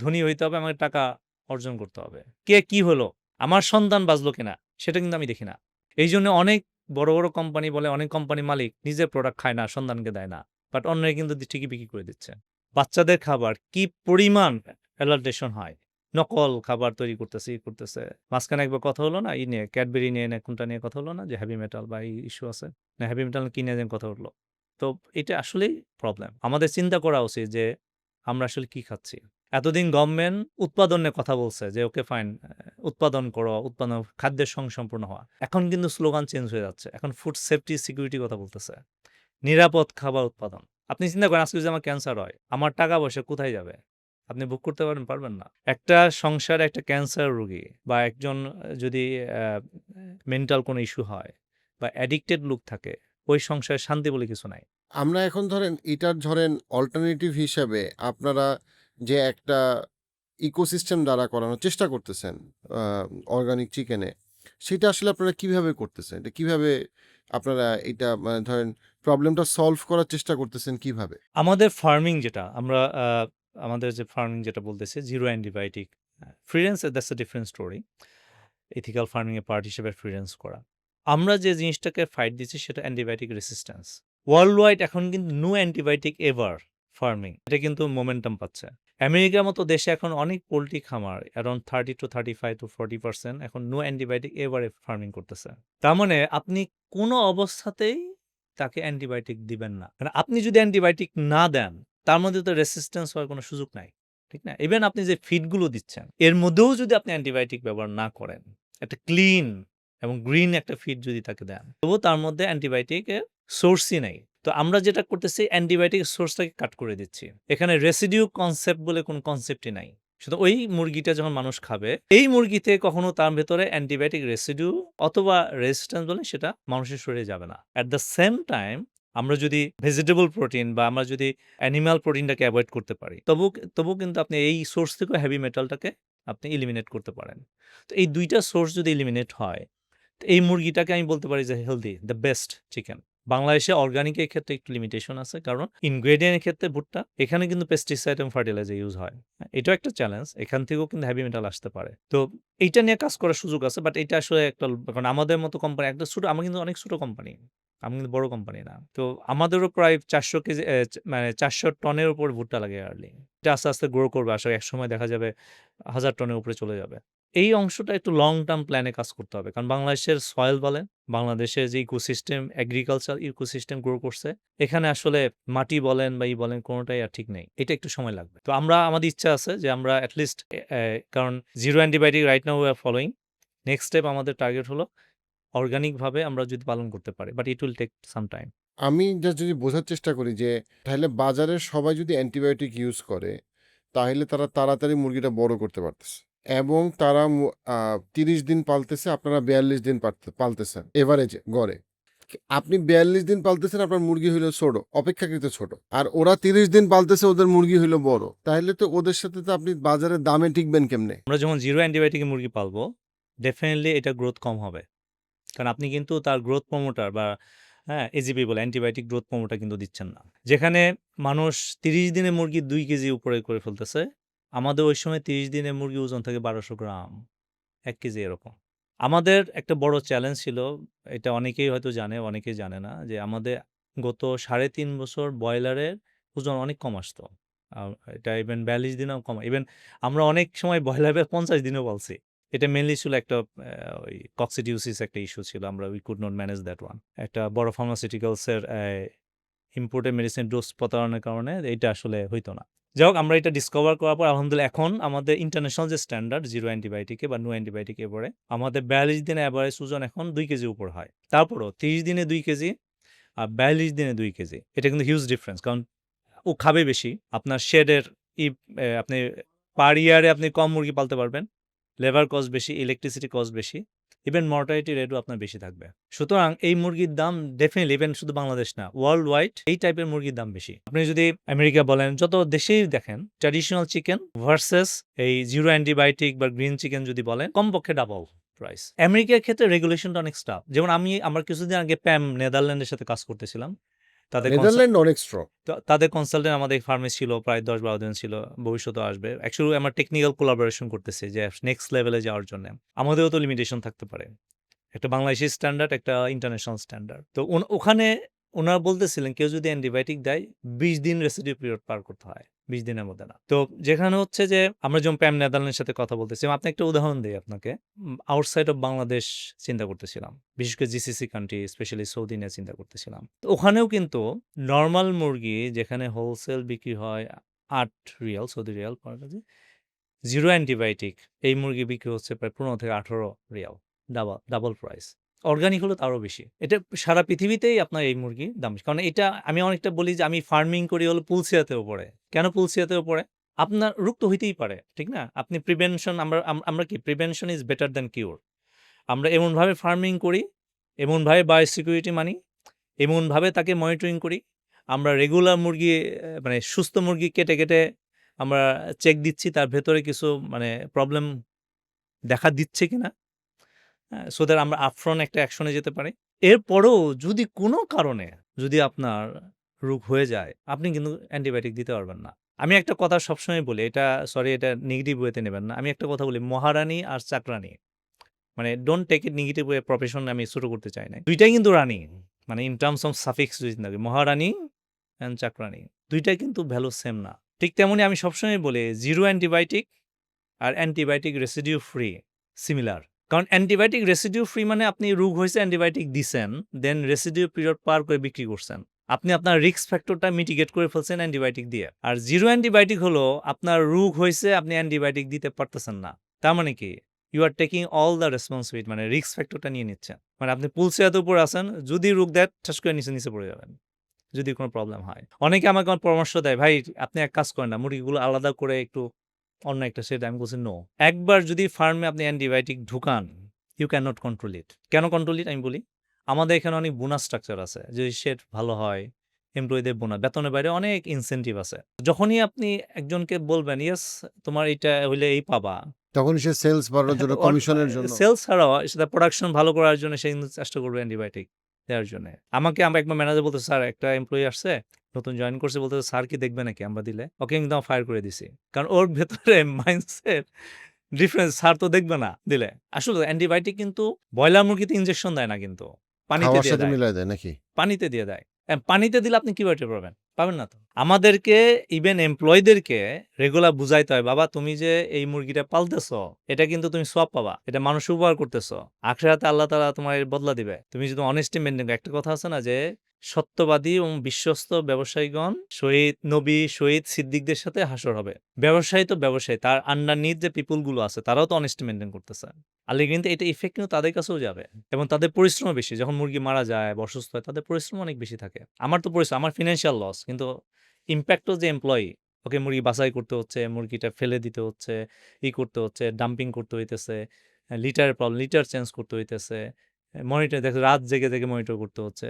Speaker 2: ধনী হইতে হবে, আমাকে টাকা অর্জন করতে হবে। কে কি হলো? আমার সন্তান বাঁচলো কিনা? সেটা কিন্তু আমি দেখি না। এইজন্য অনেক বড় কোম্পানি বলে, অনেক কোম্পানির মালিক নিজের প্রোডাক্ট খায় না, সন্তানকে দেয় না। বাট অন্যরা কিন্তু ঠিকই বিক্রি করে দিচ্ছে। বাচ্চাদের খাবার কি পরিমাণ অ্যাডাল্টেশন হয়। নকল খাবার তৈরি করতেছে। মাঝখানে একবার কথা হলো না নিয়ে, ক্যাডবেরি নিয়ে না কোনটা নিয়ে কথা হলো না যে হেভি মেটাল বা এই ইস্যু আছে। না হেভি মেটাল কি নিয়ে যেন কথা উঠলো। তো এটা আসলেই প্রবলেম। আমাদের চিন্তা করা উচিত যে আমরা আসলে কি খাচ্ছি। এতদিন গভর্নমেন্ট উৎপাদন নিয়ে কথা বলছে যে ওকে ফাইন, উৎপাদন করো, খাদ্যের স্বয়ংসম্পূর্ণ হওয়া। এখন কিন্তু স্লোগান চেঞ্জ হয়ে যাচ্ছে। এখন ফুড সেফটি সিকিউরিটির কথা বলতেছে। নিরাপদ খাবার উৎপাদন। আপনি চিন্তা করেন আজকে যদি আমার ক্যান্সার হয়, আমার টাকা পয়সা কোথায় যাবে? আপনি ভোগ করতে পারবেন না। একটা সংসারে একটা ক্যান্সার রোগী বা একজন যদি মেন্টাল কোনো ইস্যু হয় বা অ্যাডিক্টেড লোক থাকে, ওই সংসারে শান্তি বলে কিছু নাই।
Speaker 1: আমরা এখন ধরেন অল্টারনেটিভ হিসাবে আপনারা যে একটা ইকোসিস্টেম দাঁড়া করানোর চেষ্টা করতেছেন আ অর্গানিক চিকেনে, সেটা আসলে আপনারা কিভাবে করতেছেন? এটা কিভাবে আপনারা এটা মানে ধরেন প্রবলেমটা সলভ করার চেষ্টা করতেছেন কিভাবে?
Speaker 2: আমাদের ফার্মিং যেটা আমরা আমাদের যে ফার্মিং যেটা বলতেছি zero antibiotic, free range that's a different story. Ethical farming এর পার্ট হিসেবে ফ্রি রেঞ্জ করা। আমরা যে জিনিসটাকে ফাইট দিচ্ছি সেটা অ্যান্টিবায়োটিক রেসিস্ট্যান্স। ওয়ার্ল্ড ওয়াইড এখন কিন্তু নো অ্যান্টিবায়োটিক এভার ফার্মিং এটা কিন্তু মোমেন্টাম পাচ্ছে। আমেরিকার মতো দেশে এখন অনেক পোল্ট্রি খামার অ্যারাউন্ড 30-35-40% এখন নো অ্যান্টিবায়োটিক এভার ফার্মিং করতেছে। তার মানে আপনি কোনো অবস্থাতেই তাকে অ্যান্টিবায়োটিক দিবেন না। মানে আপনি যদি অ্যান্টিবায়োটিক না দেন, তার মধ্যে তো রেসিস্ট্যান্স হওয়ার কোনো সুযোগ নাই। ঠিক না? ইভেন আপনি যে ফিডগুলো দিচ্ছেন, এর মধ্যেও যদি আপনি অ্যান্টিবায়োটিক ব্যবহার না করেন, একটা ক্লিন এবং গ্রিন একটা ফিড যদি তাকে দেন, তবুও তার মধ্যে অ্যান্টিবায়োটিকের সোর্সই নাই। তো আমরা যেটা করতেছি অ্যান্টিবায়োটিক সোর্সটাকে কাট করে দিচ্ছি। এখানে রেসিডিউ কনসেপ্ট বলে কোনো কনসেপ্টই নাই। শুধু ওই মুরগিটা যখন মানুষ খাবে, এই মুরগিতে কখনো তার ভেতরে অ্যান্টিবায়োটিক রেসিডিউ অথবা রেজিস্ট্যান্স বলে সেটা মানুষের শরীরে যাবে না। অ্যাট দ্য সেম টাইম আমরা যদি ভেজিটেবল প্রোটিন বা আমরা যদি অ্যানিমাল প্রোটিনটাকে এভয়েড করতে পারি, তবুও কিন্তু আপনি এই সোর্স থেকেও হেভি মেটালটাকে আপনি এলিমিনেট করতে পারেন। তো এই ২ টা সোর্স যদি এলিমিনেট হয়, তো এই মুরগিটাকে আমি বলতে পারি যে হেলদি, দ্য বেস্ট চিকেন। বাংলাদেশে অর্গানিকের ক্ষেত্রে একটু লিমিটেশন আছে। কারণ ইনগ্রেডিয়েন্টের ক্ষেত্রে ভুট্টা, এখানে কিন্তু পেস্টিসাইড এবং ফার্টিলাইজার ইউজ হয়। হ্যাঁ, এটাও একটা চ্যালেঞ্জ। এখান থেকেও কিন্তু হেভি মেটাল আসতে পারে। তো এইটা নিয়ে কাজ করার সুযোগ আছে। বাট এটা আসলে একটা কারণ আমাদের মতো কোম্পানি একটা ছোট আমরা কিন্তু অনেক ছোট কোম্পানি। আমি কিন্তু বড় কোম্পানি না। তো আমাদেরও প্রায় ৪০০ কেজি মানে ৪০০ টনের উপর ভুট্টা লাগে ইয়ারলি। এটা আস্তে, আস্তে গ্রো করবে। আসলে একসময় দেখা যাবে ১০০০ টনের উপরে চলে যাবে। এই অংশটা একটু লং টার্ম প্ল্যানে কাজ করতে হবে। কারণ বাংলাদেশের সয়েল বলেন, বাংলাদেশের যে ইকোসিস্টেম, এগ্রিকালচার ইকোসিস্টেম গ্রো করছে, এখানে আসলে মাটি বলেন বা বলেন কোনটাই আর ঠিক নেই। এটা একটু সময় লাগবে। তো আমরা আমাদের ইচ্ছা আছে যে আমরা at least zero antibiotic right now we are following. Next step আমাদের টার্গেট হলো অর্গানিক ভাবে আমরা যদি পালন করতে পারি। But it will take some time.
Speaker 1: আমি জাস্ট যদি বোঝার চেষ্টা করি যে তাহলে বাজারের সবাই যদি অ্যান্টিবায়োটিক ইউজ করে, তাহলে তারা তাড়াতাড়ি মুরগিটা বড় করতে পারতেছে। এবং তারা ৩০ দিন পালতেছে, আপনারা ৪২ দিন পালতেছেন এভারেজে গড়ে। আপনি ৪২ দিন পালতেছেন, আপনার মুরগি হইলো ছোট, অপেক্ষাকৃত ছোট। আর ওরা ৩০ দিন পালতেছে, ওদের মুরগি হইলো বড়। তাহলে তো ওদের সাথে তো আপনি বাজারের দামে টিকবেন কেমনে?
Speaker 2: আমরা যখন জিরো অ্যান্টিবায়োটিক মুরগি পালবো, ডেফিনিটলি এটা গ্রোথ কম হবে। কারণ আপনি কিন্তু তার গ্রোথ প্রমোটার বা হ্যাঁ, এজিপি বলে অ্যান্টিবায়োটিক গ্রোথ প্রমোটার কিন্তু দিচ্ছেন না। যেখানে মানুষ ৩০ দিনে মুরগি ২ কেজি উপরে করে ফেলতেছে, আমাদের ওই সময় ৩০ দিনে মুরগি ওজন থাকে ১২০০ গ্রাম, ১ কেজি এরকম। আমাদের একটা বড় চ্যালেঞ্জ ছিল, এটা অনেকেই হয়তো জানে, অনেকেই জানে না যে আমাদের গত ৩.৫ বছর ব্রয়লারের ওজন অনেক কম আসতো। আ এটা ইভেন ৪২ দিনেও কম। ইভেন আমরা অনেক সময় ব্রয়লার ৫০ দিনেও পালছি। এটা মেইনলি ছিল একটা ওই কক্সিডিওসিস একটা ইস্যু ছিল। আমরা we could not manage that one. একটা বড় ফার্মাসিউটিক্যালস এর ইম্পোর্টেড মেডিসিন ডোজ প্রতারণার কারণে এটা আসলে হইতো না। যাই হোক আমরা এটা ডিসকভার করার পর আলহামদুলিল্লাহ এখন আমাদের ইন্টারন্যাশনাল যে স্ট্যান্ডার্ড জিরো অ্যান্টিবায়োটিকে বা নো অ্যান্টিবায়োটিক এভারে আমাদের ৪২ দিনে এভারেজ ওজন এখন ২ কেজির উপর হয়। তারপরও ৩০ দিনে ২ কেজি আর ৪২ দিনে ২ কেজি। এটা কিন্তু হিউজ ডিফারেন্স। কারণ ও খাবে বেশি। আপনার শেডের ই আপনি পার ইয়ারে আপনি কম মুরগি পালতে পারবেন। লেবার কস্ট বেশি, ইলেকট্রিসিটি কস্ট বেশি। ইভেন মর্টালিটি রেটও আপনার বেশি থাকবে। সুতরাং এই মুরগির দাম ডেফিনিটলি ইভেন শুধু বাংলাদেশ না, ওয়ার্লড ওয়াইড এই টাইপের মুরগির দাম বেশি। আপনি যদি আমেরিকা বলেন, যত দেশেই দেখেন ট্র্যাডিশনাল চিকেন ভার্সাস এই জিরো অ্যান্টিবায়োটিক বা গ্রিন চিকেন যদি বলেন, কমপক্ষে ডাবল প্রাইস। আমেরিকার ক্ষেত্রে রেগুলেশনটা অনেক স্টাফ। যেমন আমরা কিছুদিন আগে প্যাম নেদারল্যান্ডের সাথে কাজ করতেছিলাম। তাদের
Speaker 1: নেদারল্যান্ড অনেক স্ট্রং।
Speaker 2: তাদের কনসালটেন্ট আমাদের ফার্মে ছিল প্রায় ১০-১২ জন ছিল। ভবিষ্যতেও আসবে। অ্যাকচুয়ালি আমরা টেকনিক্যাল কোলাবোরেশন করতেছি যে নেক্সট লেভেলে যাওয়ার জন্য। আমাদেরও তো লিমিটেশন থাকতে পারে। একটা বাংলাদেশী স্ট্যান্ডার্ড, একটা ইন্টারন্যাশনাল স্ট্যান্ডার্ড। তো ওখানে উনারা বলতেছিলেন কেউ যদি অ্যান্টিবায়োটিক দেয় ২০ দিন রেসিডিউ পিরিয়ড পার করতে হয়। ২০ দিনের মধ্যে না। তো যেখানে হচ্ছে যে আমরা যেমন প্যাম নেদারল্যান্ডের সাথে কথা বলতেছি, আপনি একটা উদাহরণ দেই আপনাকে। আউটসাইড অফ বাংলাদেশ চিন্তা করতেছিলাম। বিশেষ করে জিসিসি কান্ট্রি স্পেশালি সৌদি নিয়ে চিন্তা করতেছিলাম। তো ওখানেও কিন্তু নরমাল মুরগি যেখানে হোলসেল বিক্রি হয় ৳৮ সৌদি রিয়াল পার কেজি। জিরো অ্যান্টিবায়োটিক এই মুরগি বিক্রি হচ্ছে প্রায় ৳১৫-১৮ ডাবল প্রাইস। অর্গানিক হলে তো আরও বেশি। এটা সারা পৃথিবীতেই আপনার এই মুরগির দাম বেশি। কারণ এটা আমি অনেকটা বলি যে আমি ফার্মিং করি হলো পুলসিয়াতেও পড়ে। কেন পুলসিয়াতেও পড়ে? আপনার রোগ তো হইতেই পারে। ঠিক না? আপনি প্রিভেনশন আমরা কি প্রিভেনশন ইজ বেটার দ্যান কিউর। আমরা এমনভাবে ফার্মিং করি, এমনভাবে বায়োসিকিউরিটি মানি, এমনভাবে তাকে মনিটরিং করি। আমরা রেগুলার মুরগি মানে সুস্থ মুরগি কেটে আমরা চেক দিচ্ছি তার ভেতরে কিছু মানে প্রবলেম দেখা দিচ্ছে কিনা। হ্যাঁ? সো দ্যাট আমরা আপফ্রন্ট একটা অ্যাকশনে যেতে পারি। এরপরেও যদি কোনো কারণে যদি আপনার রোগ হয়ে যায়, আপনি কিন্তু অ্যান্টিবায়োটিক দিতে পারবেন না। আমি একটা কথা সবসময় বলি, এটা নেগেটিভ ওয়েতে নেবেন না। আমি একটা কথা বলি, মহারানী আর চাকরানী। মানে don't take it negative way, profession আমি ছোট করতে চাই না। ২ টাই কিন্তু রানি। মানে ইন টার্মস অফ সাফিক্স যদি চিন্তা করি, মহারানী অ্যান্ড চাকরানী ২ টাই কিন্তু ভ্যালু সেম না। ঠিক তেমনি আমি সবসময় বলি জিরো অ্যান্টিবায়োটিক আর অ্যান্টিবায়োটিক রেসিডিউ ফ্রি সিমিলার। কারণ অ্যান্টিবায়োটিক রেসিডিউ ফ্রি মানে আপনি রোগ হয়েছে অ্যান্টিবায়োটিক দিছেন, দেন রেসিডিউ পিরিয়ড পার করে বিক্রি করছেন। আপনি আপনার রিস্ক ফ্যাক্টরটা মিটিগেট করে ফেলছেন অ্যান্টিবায়োটিক দিয়ে। আর জিরো অ্যান্টিবায়োটিক হলো আপনার রোগ হয়েছে, আপনি অ্যান্টিবায়োটিক দিতে পারতেছেন না। তার মানে কি? You are taking all the responsibility, মানে রিস্ক ফ্যাক্টরটা নিয়ে নিচ্ছেন। মানে আপনি পুলসে এত উপরে আছেন, যদি রোগ দেয় ঠাস করে নিচে পড়ে যাবেন। যদি কোনো প্রবলেম হয়। অনেকে আমাকে আমার পরামর্শ দেয়, "ভাই আপনি এক কাজ করেন না, মুরগিগুলো আলাদা করে একটু অন্য একটা শেড।" আমি বলছি, "নো। একবার যদি ফার্মে আপনি অ্যান্টিবায়োটিক ঢুকান, you can not control it." Can control ইট আমি বলি। আমাদের এখানে অনেক বোনাস স্ট্রাকচার আছে। যদি শেড ভালো হয়, এমপ্লয়িদের বোনাস, বেতনের বাইরে অনেক ইনসেনটিভ আছে। যখনই আপনি একজনকে বলবেন, "ইয়েস, তোমার এইটা হইলে এই পাবা।"
Speaker 1: তখনই সে সেলস বাড়ানোর জন্য,
Speaker 2: ওর
Speaker 1: কমিশনের জন্য।
Speaker 2: সেলস ছাড়াও সেটা প্রোডাকশন ভালো করার জন্য সে কিন্তু চেষ্টা করবে অ্যান্টিবায়োটিক দেওয়ার জন্যে। আমাকে একবার ম্যানেজার বলতেছে, "স্যার একটা এমপ্লয়ি আসছে, নতুন জয়েন করছে, বলতেছে স্যার কি দেখবে নাকি আমরা দিলে?" ওকে কিন্তু আমি ফায়ার করে দিছি। কারণ ওর ভেতরে মাইন্ডসেট ডিফারেন্স, স্যার তো দেখবে না দিলে। আসলে অ্যান্টিবায়োটিক কিন্তু ব্রয়লার মুরগিতে ইনজেকশন দেয় না কিন্তু। পানিতে
Speaker 1: খাওয়ার
Speaker 2: দিয়ে
Speaker 1: সাথে
Speaker 2: দেয়।
Speaker 1: মিলায় দেয় নাকি?
Speaker 2: পানিতে দিয়ে দেয়। পানিতে দিলে আপনি কিভাবে টের পাবেন? পাবেন না তো। আমাদেরকে ইভেন এমপ্লয়িদেরকে রেগুলার বুঝাইতে হয়, "বাবা তুমি যে এই মুরগিটা পালতেছো, এটা কিন্তু তুমি সওয়াব পাবা। এটা মানুষের উপকার করতেছো। আখিরাতে আল্লাহ তাআলা তোমার এর বদলা দিবে। তুমি যদি অনেস্টি মেইনটেইন করো।" একটা কথা আছে না যে, "সত্যবাদী এবং বিশ্বস্ত ব্যবসায়ীগণ নবী, শহীদ, সিদ্দিকদের সাথে হাসর হবে।" ব্যবসায়ী তো ব্যবসায়ী। তার আন্ডারনিথ যে পিপল গুলো আছে তারাও তো অনেস্টি মেইনটেইন করতেছে। আল্লাহ কিন্তু এটা ইফেক্ট কিন্তু তাদের কাছেও যাবে এবং তাদের পরিশ্রমও বেশি। যখন মুরগি মারা যায় বা অসুস্থ হয়, তাদের পরিশ্রম অনেক বেশি থাকে। আমার তো পরিশ্রম, আমার ফিন্যান্সিয়াল লস, কিন্তু ইমপ্যাক্ট তো যে এমপ্লয়ি, ওকে মুরগি বাছাই করতে হচ্ছে, মুরগিটা ফেলে দিতে হচ্ছে, করতে হচ্ছে, ডাম্পিং করতে হইতেছে, লিটারের প্রবলেম, লিটার চেঞ্জ করতে হইতেছে, মনিটর দেখে রাত জেগে মনিটর করতে হচ্ছে।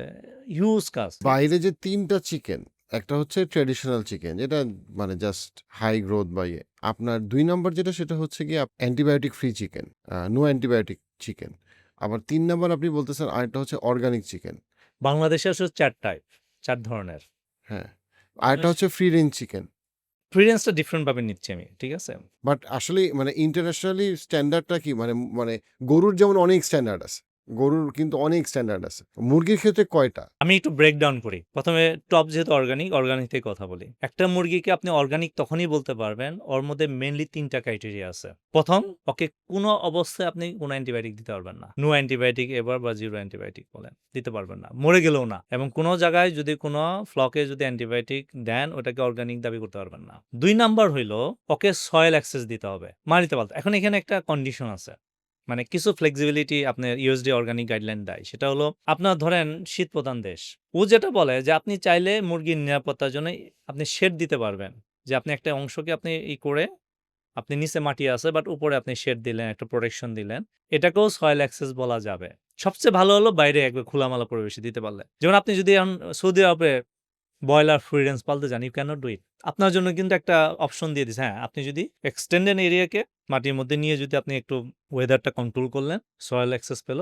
Speaker 2: হিউজ কাজ।
Speaker 1: বাইরে যে ৩ টা চিকেন, একটা হচ্ছে ট্র্যাডিশনাল চিকেন যেটা মানে জাস্ট হাই গ্রোথ বা ইয়ে। আপনার ২ নাম্বার যেটা সেটা হচ্ছে গিয়ে antibiotic free chicken, no antibiotic chicken. আবার ৩ নাম্বার আপনি বলতেছেন আরেকটা হচ্ছে অর্গানিক চিকেন।
Speaker 2: বাংলাদেশে আসলে ৪ টাইপ, ৪ ধরনের।
Speaker 1: হ্যাঁ। আরেকটা হচ্ছে ফ্রি রেঞ্জ চিকেন।
Speaker 2: প্রিফারেন্সটা ডিফারেন্ট ভাবে নিচ্ছি আমি। ঠিক আছে?
Speaker 1: বাট আসলেই মানে ইন্টারন্যাশনালি স্ট্যান্ডার্ডটা কি? মানে গরুর যেমন অনেক স্ট্যান্ডার্ড আছে। গরুর কিন্তু অনেক স্ট্যান্ডার্ড আছে। মুরগির ক্ষেত্রে কয়টা?
Speaker 2: আমি একটু ব্রেকডাউন করি। ১ম এ টপ যেহেতু অর্গানিক থেকে কথা বলি। একটা মুরগিকে আপনি অর্গানিক তখনই বলতে পারবেন, ওর মধ্যে মেইনলি ৩ টা ক্রাইটেরিয়া আছে। ১ম, ওকে কোনো অবস্থায় আপনি কোনো অ্যান্টিবায়োটিক দিতে পারবেন না। নো অ্যান্টিবায়োটিক এভার বা জিরো অ্যান্টিবায়োটিক বলেন, দিতে পারবেন না। মরে গেলেও না। এবং কোনো জায়গায় যদি কোনো ফ্লকে যদি অ্যান্টিবায়োটিক দেন, ওটাকে অর্গানিক দাবি করতে পারবেন না। ২ নাম্বার হইলো ওকে সয়েল অ্যাক্সেস দিতে হবে। মাটিতে পালতে। এখন এখানে একটা কন্ডিশন আছে। মানে কিছু ফ্লেক্সিবিলিটি আপনার ইউএসডি অর্গানিক গাইডলাইন দেয়। সেটা হলো আপনার ধরেন শীত প্রধান দেশ। ও যেটা বলে যে আপনি চাইলে মুরগির নিরাপত্তার জন্য আপনি শেড দিতে পারবেন। যে আপনি একটা অংশকে আপনি করে আপনি নিচে মাটি আছে বাট উপরে আপনি শেড দিলেন, একটা প্রোটেকশন দিলেন। এটাকেও সয়েল অ্যাক্সেস বলা যাবে। সবচেয়ে ভালো হলো বাইরে একবার খোলামেলা পরিবেশে দিতে পারলে। যেমন আপনি যদি এখন সৌদি আরবে ব্রয়লার ফ্রি রেঞ্জ পালতে যান, ইউ ক্যানট ডু ইট। আপনার জন্য কিন্তু একটা অপশন দিয়ে দিছে। হ্যাঁ, আপনি যদি এক্সটেন্ডেড এরিয়াকে মাটির মধ্যে নিয়ে যদি আপনি একটু ওয়েদারটা কন্ট্রোল করলেন, সয়েল অ্যাক্সেস পেল,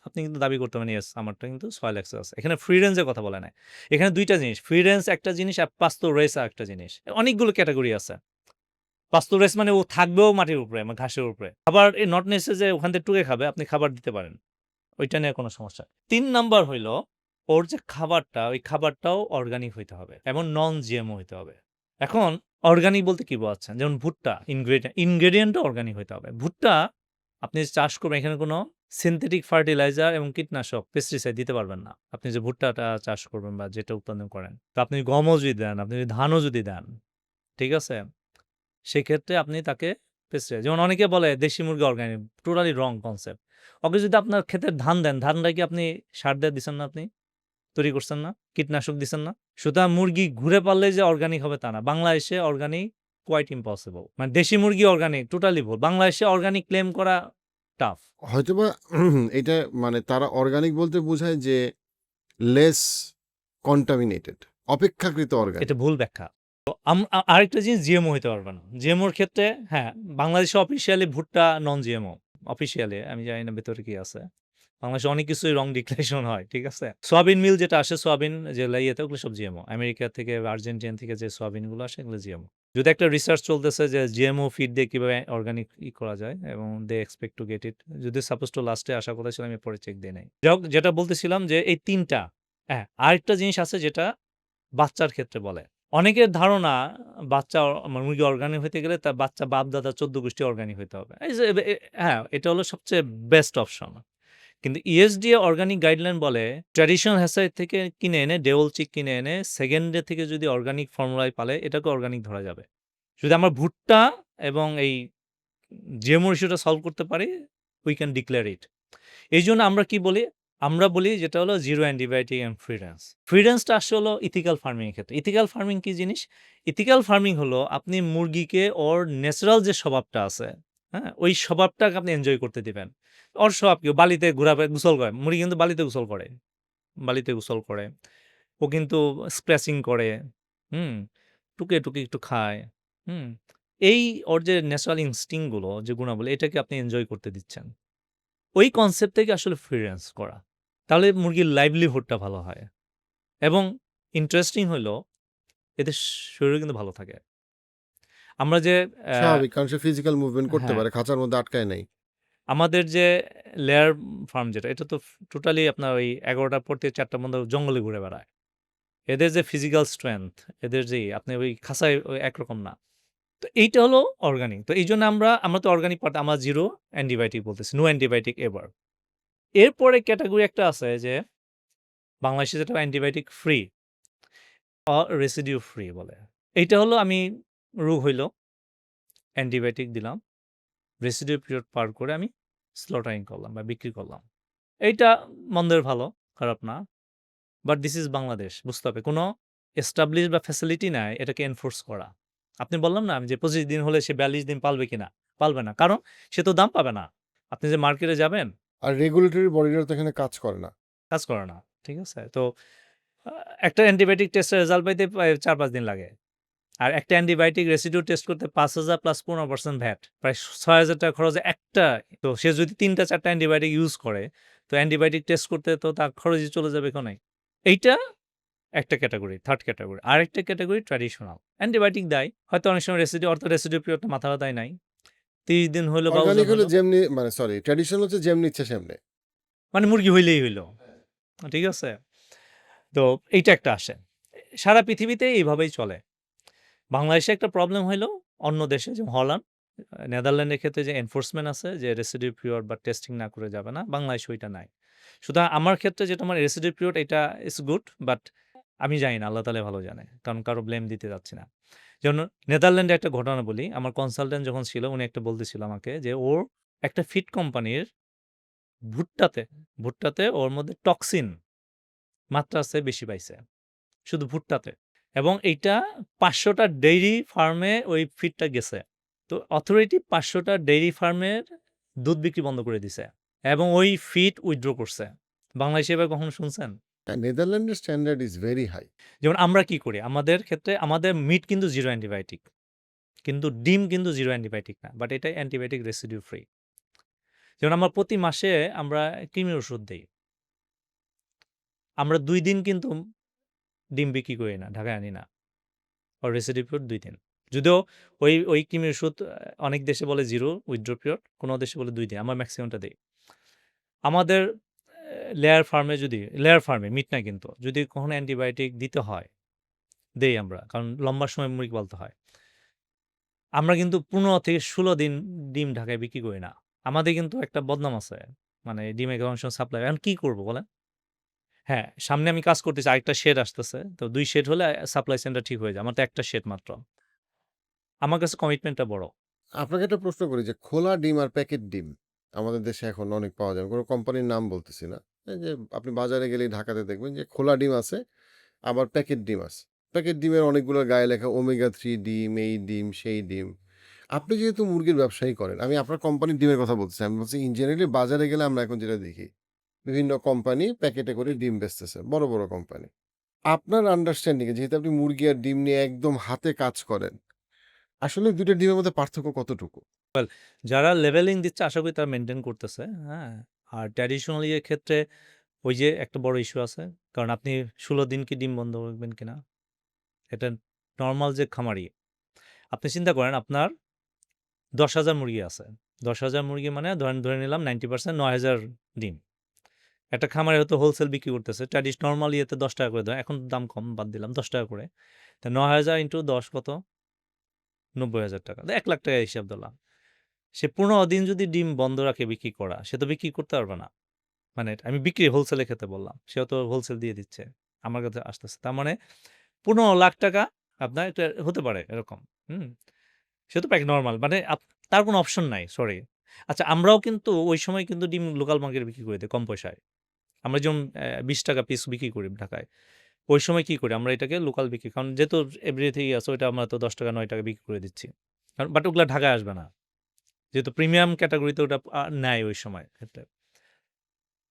Speaker 2: আপনি কিন্তু দাবি করতে পারেন, ইয়েস আমারটা কিন্তু সয়েল অ্যাক্সেস আছে। এখানে ফ্রি রেঞ্জের কথা বলা নাই। এখানে ২ টা জিনিস। ফ্রি রেঞ্জ একটা জিনিস আর পাস্তুর রেস আরেকটা জিনিস। অনেকগুলো ক্যাটেগরি আছে। পাস্তুর রেস মানে ও থাকবেও মাটির উপরে, ঘাসের উপরে। আবার নট নেসেসারি যে ওখান থেকে টুকে খাবে, আপনি খাবার দিতে পারেন। ওইটা নিয়ে কোনো সমস্যা। ৩ নাম্বার হইলো ওর যে খাবারটা, ওই খাবারটাও অর্গানিক হইতে হবে এবং নন জিএমও হইতে হবে। এখন অর্গানিক বলতে কি বোঝাচ্ছেন? যেমন ভুট্টা ইনগ্রেডিয়েন্টও অর্গানিক হইতে হবে। ভুট্টা আপনি যে চাষ করবেন, এখানে কোনো সিনথেটিক ফার্টিলাইজার এবং কীটনাশক, পেস্টিসাইড দিতে পারবেন না। আপনি যে ভুট্টাটা চাষ করবেন বা যেটা উৎপাদন করেন। তো আপনি গমও যদি দেন, আপনি যদি ধানও যদি দেন, ঠিক আছে? সেক্ষেত্রে আপনি তাকে পেস্টিসাইড, যেমন অনেকে বলে দেশি মুরগি অর্গানিক, টোটালি রং কনসেপ্ট। ওকে যদি আপনার ক্ষেতের ধান দেন, ধানটা কি আপনি সার দিয়ে দিছেন না আপনি? তৈরি করছেন না? কীটনাশক দিছেন না? সুতরাং মুরগি ঘুরে পারলেই যে অর্গানিক হবে তা না। বাংলাদেশে অর্গানিক কোয়াইট ইম্পসিবল। মানে দেশি মুরগি অর্গানিক টোটালি ভুল। বাংলাদেশে অর্গানিক ক্লেম করা টাফ।
Speaker 1: হয়তোবা এটা মানে তারা অর্গানিক বলতে বোঝায় যে লেস কন্টামিনেটেড, অপেক্ষাকৃত
Speaker 2: এটা
Speaker 1: অর্গানিক।
Speaker 2: ভুল ব্যাখ্যা। তো আরেকটা জিনিস জিএমও হইতে পারবে না। জিএমওর ক্ষেত্রে হ্যাঁ, বাংলাদেশে অফিসিয়ালি ভুট্টা নন জিএমও। অফিসিয়ালি আমি জানি না ভেতরে কি আছে। বাংলাদেশে অনেক কিছুই রং ডিক্লারেশন হয়। ঠিক আছে? সয়াবিন মিল যেটা আসে, সয়াবিন যে ইয়েতে, ওগুলো সব জিএমও। আমেরিকা থেকে বা আর্জেন্টিনা থেকে যে সয়াবিনগুলো আসে, এগুলো জিএমও। যদি একটা রিসার্চ চলতেছে যে জিএমও ফিড দিয়ে কিভাবে অর্গানিক করা যায় এবং they expect to get it. যদি সাপোজ টু লাস্টে আসার কথা ছিল আমি পরে চেক দিয়ে নাই। যাই হোক, যেটা বলতেছিলাম যে এই ৩ টা। হ্যাঁ, আরেকটা জিনিস আছে যেটা বাচ্চার ক্ষেত্রে বলে। অনেকের ধারণা বাচ্চা মুরগি অর্গানিক হইতে গেলে তার বাচ্চা বাপ-দাদা ১৪ গোষ্ঠী অর্গানিক হইতে হবে। এই যে হ্যাঁ, এটা হলো সবচেয়ে বেস্ট অপশন। কিন্তু ইউএসডিএ অর্গানিক গাইডলাইন বলে ট্র্যাডিশনাল হ্যাচারি থেকে কিনে এনে ডেওল চিক কিনে এনে সেকেন্ড ডে থেকে যদি অর্গানিক ফর্মুলায় পালে এটাকে অর্গানিক ধরা যাবে। যদি আমরা ভুট্টা এবং এই জিএমও ইস্যুটা সলভ করতে পারি, উই ক্যান ডিক্লেয়ার ইট। এইজন্য আমরা কি বলি? আমরা বলি যেটা হলো zero antibiotic and free range. Free রেঞ্জটা আসে হলো ইথিক্যাল ফার্মিং এর ক্ষেত্রে। ইথিক্যাল ফার্মিং কি জিনিস? ইথিক্যাল ফার্মিং হলো আপনি মুরগিকে ওর ন্যাচারাল যে স্বভাবটা আছে, হ্যাঁ? ওই স্বভাবটাকে আপনি এনজয় করতে দিবেন। ওর স্বভাব কি? ও বালিতে গোসল করে। মুরগি কিন্তু বালিতে গোসল করে। বালিতে গোসল করে। ও কিন্তু স্ক্র্যাচিং করে, হুম? টুকে একটু খায়, হুম? এই ওর যে ন্যাচারাল ইনস্টিংক্ট গুলো, যে গুণাবলী, এটাকে আপনি এনজয় করতে দিচ্ছেন। ওই কনসেপ্ট থেকে আসলে ফ্রি রেঞ্জ করা। তাহলে মুরগির লাইভলিহুডটা ভালো হয় এবং ইন্টারেস্টিং হইলো এদের শরীরও কিন্তু ভালো থাকে। আমরা যে অ্যা
Speaker 1: স্বাভাবিক, কারণ সে ফিজিক্যাল মুভমেন্ট করতে
Speaker 2: হ্যাঁ,
Speaker 1: পারে, খাঁচার মধ্যে আটকায় নাই।
Speaker 2: আমাদের যে লেয়ার ফার্ম যেটা, এটা তো টোটালি আপনার ওই ১১টার পর থেকে ৪টার মধ্যে জঙ্গলে ঘুরে বেড়ায়। এদের যে ফিজিক্যাল স্ট্রেংথ, এদের যে আপনি ওই খাঁচায় ওই একরকম না। তো এইটা হলো অর্গানিক। তো এইজন্য আমরা তো অর্গানিক পার্ট আমরা জিরো অ্যান্টিবায়োটিক বলতেছি। No antibiotic ever. এরপরে ক্যাটেগরি একটা আছে যে বাংলাদেশে যেটা অ্যান্টিবায়োটিক ফ্রি রেসিডিউ ফ্রি বলে। এইটা হলো আমি রোগ হইল, অ্যান্টিবায়োটিক দিলাম, রেসিডিউ পিরিয়ড পার করে আমি স্লটারিং করলাম বা বিক্রি করলাম। এইটা মন্দের ভালো, খারাপ না। But this is Bangladesh. বুঝতে হবে কোনো এস্টাবলিশ বা ফ্যাসিলিটি নাই এটাকে এনফোর্স করা। আপনি বললাম না আমি যে ২৫ দিন হলে সে ৪২ দিন পালবে কিনা? পালবে না। কারণ সে তো দাম পাবে না। আপনি যে মার্কেটে যাবেন,
Speaker 1: আর রেগুলেটরি বডিরা তো এখানে কাজ করে না।
Speaker 2: কাজ করে না। ঠিক আছে? তো আ একটা অ্যান্টিবায়োটিক টেস্টের রেজাল্ট পাইতে প্রায় ৪-৫ দিন লাগে। আর একটা অ্যান্টিবায়োটিক রেসিডিউ টেস্ট করতে ৫,০০০ প্লাস ১৫% ভ্যাট। প্রায় ৳৬,০০০ খরচে একটা। তো সে যদি ৩ টা ৪ টা অ্যান্টিবায়োটিক ইউজ করে, তো অ্যান্টিবায়োটিক টেস্ট করতে তো তার খরচই চলে যাবে এখানেই। এইটা একটা ক্যাটেগরি, 3rd ক্যাটেগরি। আরেকটা ক্যাটেগরি ট্র্যাডিশনাল। অ্যান্টিবায়োটিক দেয়। হয়তো অনেক সময় রেসিডিউ পিরিয়ডটা মাথা ব্যথায় নাই। ৩০ দিন হইলো বা
Speaker 1: অর্গানিক
Speaker 2: ওজন
Speaker 1: হলে
Speaker 2: হইলো।
Speaker 1: যেমনি, মানে সরি, ট্র্যাডিশনাল হচ্ছে যেমনি ইচ্ছা সেমনে।
Speaker 2: মানে মুরগি হইলেই হইল। ঠিক আছে? তো এইটা একটা আসে। সারা পৃথিবীতে এইভাবেই চলে। বাংলাদেশে একটা প্রবলেম হইলো অন্য দেশে যেমন হল্যান্ড, নেদারল্যান্ডের ক্ষেত্রে যে এনফোর্সমেন্ট আছে যে রেসিডিউ পিরিয়ড বা টেস্টিং না করে যাবে না, বাংলাদেশে ওইটা নাই। সুতরাং আমার ক্ষেত্রে যেটা আমার রেসিডিউ পিরিয়ড এটা ইস গুড, বাট আমি জানি না, আল্লাহ তাআলাই ভালো জানে। কারণ কারো ব্লেম দিতে যাচ্ছি না। যেমন নেদারল্যান্ডে একটা ঘটনা বলি। আমার কনসালট্যান্ট যখন ছিল উনি একটা বলতেছিল আমাকে যে ওর একটা ফিড কোম্পানির ভুট্টাতে, ভুট্টাতে ওর মধ্যে টক্সিন মাত্রার চেয়ে বেশি পাইছে। শুধু ভুট্টাতে। এবং এইটা ৫০০ টা ডেইরি ফার্মে ওই ফিডটা গেছে। তো অথরিটি ৫০০ টা ডেইরি ফার্মের দুধ বিক্রি বন্ধ করে দিছে এবং ওই ফিড উইথড্র করছে। বাংলাদেশে এবার কখনো শুনছেন?
Speaker 1: হ্যাঁ, নেদারল্যান্ডের স্ট্যান্ডার্ড ইজ ভেরি হাই।
Speaker 2: যেমন আমরা কি করি? আমাদের ক্ষেত্রে আমাদের মিট কিন্তু জিরো অ্যান্টিবায়োটিক। কিন্তু ডিম কিন্তু জিরো অ্যান্টিবায়োটিক না। বাট এটা অ্যান্টিবায়োটিক রেসিডিউ ফ্রি। যেমন আমরা প্রতি মাসে আমরা কৃমির ওষুধ দেই। আমরা ২ দিন কিন্তু ডিম বিক্রি করি না, ঢাকায় আনি না। or রেসিডিউ পিরিয়ড ২ দিন। যদিও ওই কৃমির ওষুধ অনেক দেশে বলে 0 উইথড্র পিরিয়ড, কোনো দেশে বলে ২ দিন। আমরা ম্যাক্সিমামটা দেই। আমাদের লেয়ার ফার্মে মিট না কিন্তু। যদি কখনো অ্যান্টিবায়োটিক দিতে হয়, দেই আমরা। কারণ লম্বা সময় মুরগি পালতে হয়। আমরা কিন্তু ১৫ থেকে ১৬ দিন ডিম ঢাকায় বিক্রি করি না। আমাদের কিন্তু একটা বদনাম আছে। মানে ডিমের অনেক সময় সাপ্লাই। এখন কি করব বলেন? হ্যাঁ, সামনে আমি কাজ করতেছি। আরেকটা শেড আসতেছে। তো ২ শেড হলে সাপ্লাই চেইনটা ঠিক হয়ে যায়। আমার তো একটা শেড মাত্র। আমার কাছে কমিটমেন্টটা বড়।
Speaker 1: আপনাকে একটা প্রশ্ন করি যে খোলা ডিম আর প্যাকেট ডিম আমাদের দেশে এখন অনেক পাওয়া যায়। কোনো কোম্পানির নাম বলতেছি না। এই যে আপনি বাজারে গেলেই ঢাকাতে দেখবেন যে খোলা ডিম আছে, আবার প্যাকেট ডিম আছে। প্যাকেট ডিমের অনেকগুলোর গায়ে লেখা ওমেগা 3 ডিম, এই ডিম, সেই ডিম। আপনি যেহেতু মুরগির ব্যবসায়ী করেন, আমি আপনার কোম্পানির ডিমের কথা বলতেছি। আমি বলছি ইন জেনারেলি বাজারে গেলে আমরা এখন যেটা দেখি, বিভিন্ন কোম্পানি প্যাকেটে করে ডিম বেচতেছে। বড়, বড় কোম্পানি। আপনার আন্ডারস্ট্যান্ডিং এ যেহেতু আপনি মুরগি আর ডিম নিয়ে একদম হাতে কাজ করেন, আসলে ২ টা ডিমের মধ্যে পার্থক্য কতটুকু?
Speaker 2: যারা লেভেলিং দিচ্ছে আশা করি তারা মেইনটেইন করতেছে, হ্যাঁ? আর ট্র্যাডিশনালি এর ক্ষেত্রে ওই যে একটা বড় ইস্যু আছে। কারণ আপনি ১৬ দিন কি ডিম বন্ধ রাখবেন কিনা? এটা নরমাল যে খামারি, আপনি চিন্তা করেন আপনার ১০,০০০ মুরগি আছে। ১০,০০০ মুরগি মানে ধরে নিলাম 90% ৯,০০০ ডিম। একটা খামারে হয়তো হোলসেল বিক্রি করতেছে। নরমাল ইয়েতে ৳১০ করে দেয়। এখন দাম কম বাদ দিলাম ৳১০ করে। তা ৯,০০০ ইন্টু ১০ কত? ৳৯০,০০০ ৳১,০০,০০০ হিসাব ধরলাম। সে ১৫ দিন যদি ডিম বন্ধ রাখে বিক্রি করা, সে তো বিক্রি করতে পারবে না। মানে আমি বিক্রি হোলসেলের ক্ষেত্রে বললাম। সেও তো হোলসেল দিয়ে দিচ্ছে। আমার কাছে আসতেছে। তার মানে ৳১৫,০০,০০০ আপনার এটা হতে পারে এরকম। হুম? সে তো নরমাল মানে তার কোনো অপশন নাই, সরি। আচ্ছা আমরাও কিন্তু ওই সময় কিন্তু ডিম লোকাল মার্কেটে বিক্রি করে দেই কম পয়সায়। আমরা যেমন ৳২০ পিস বিক্রি করি ঢাকায়। ওই সময় কি করি? আমরা এটাকে লোকাল বিক্রি কারণ যেহেতু এভরিথিং আছে ওইটা আমরা তো ৳১০ ৳৯ বিক্রি করে দিচ্ছি। কারণ বাট ওগুলা ঢাকায় আসবে না। যেহেতু প্রিমিয়াম ক্যাটেগরিতে ওটা নেয় ওই সময় ক্ষেত্রে।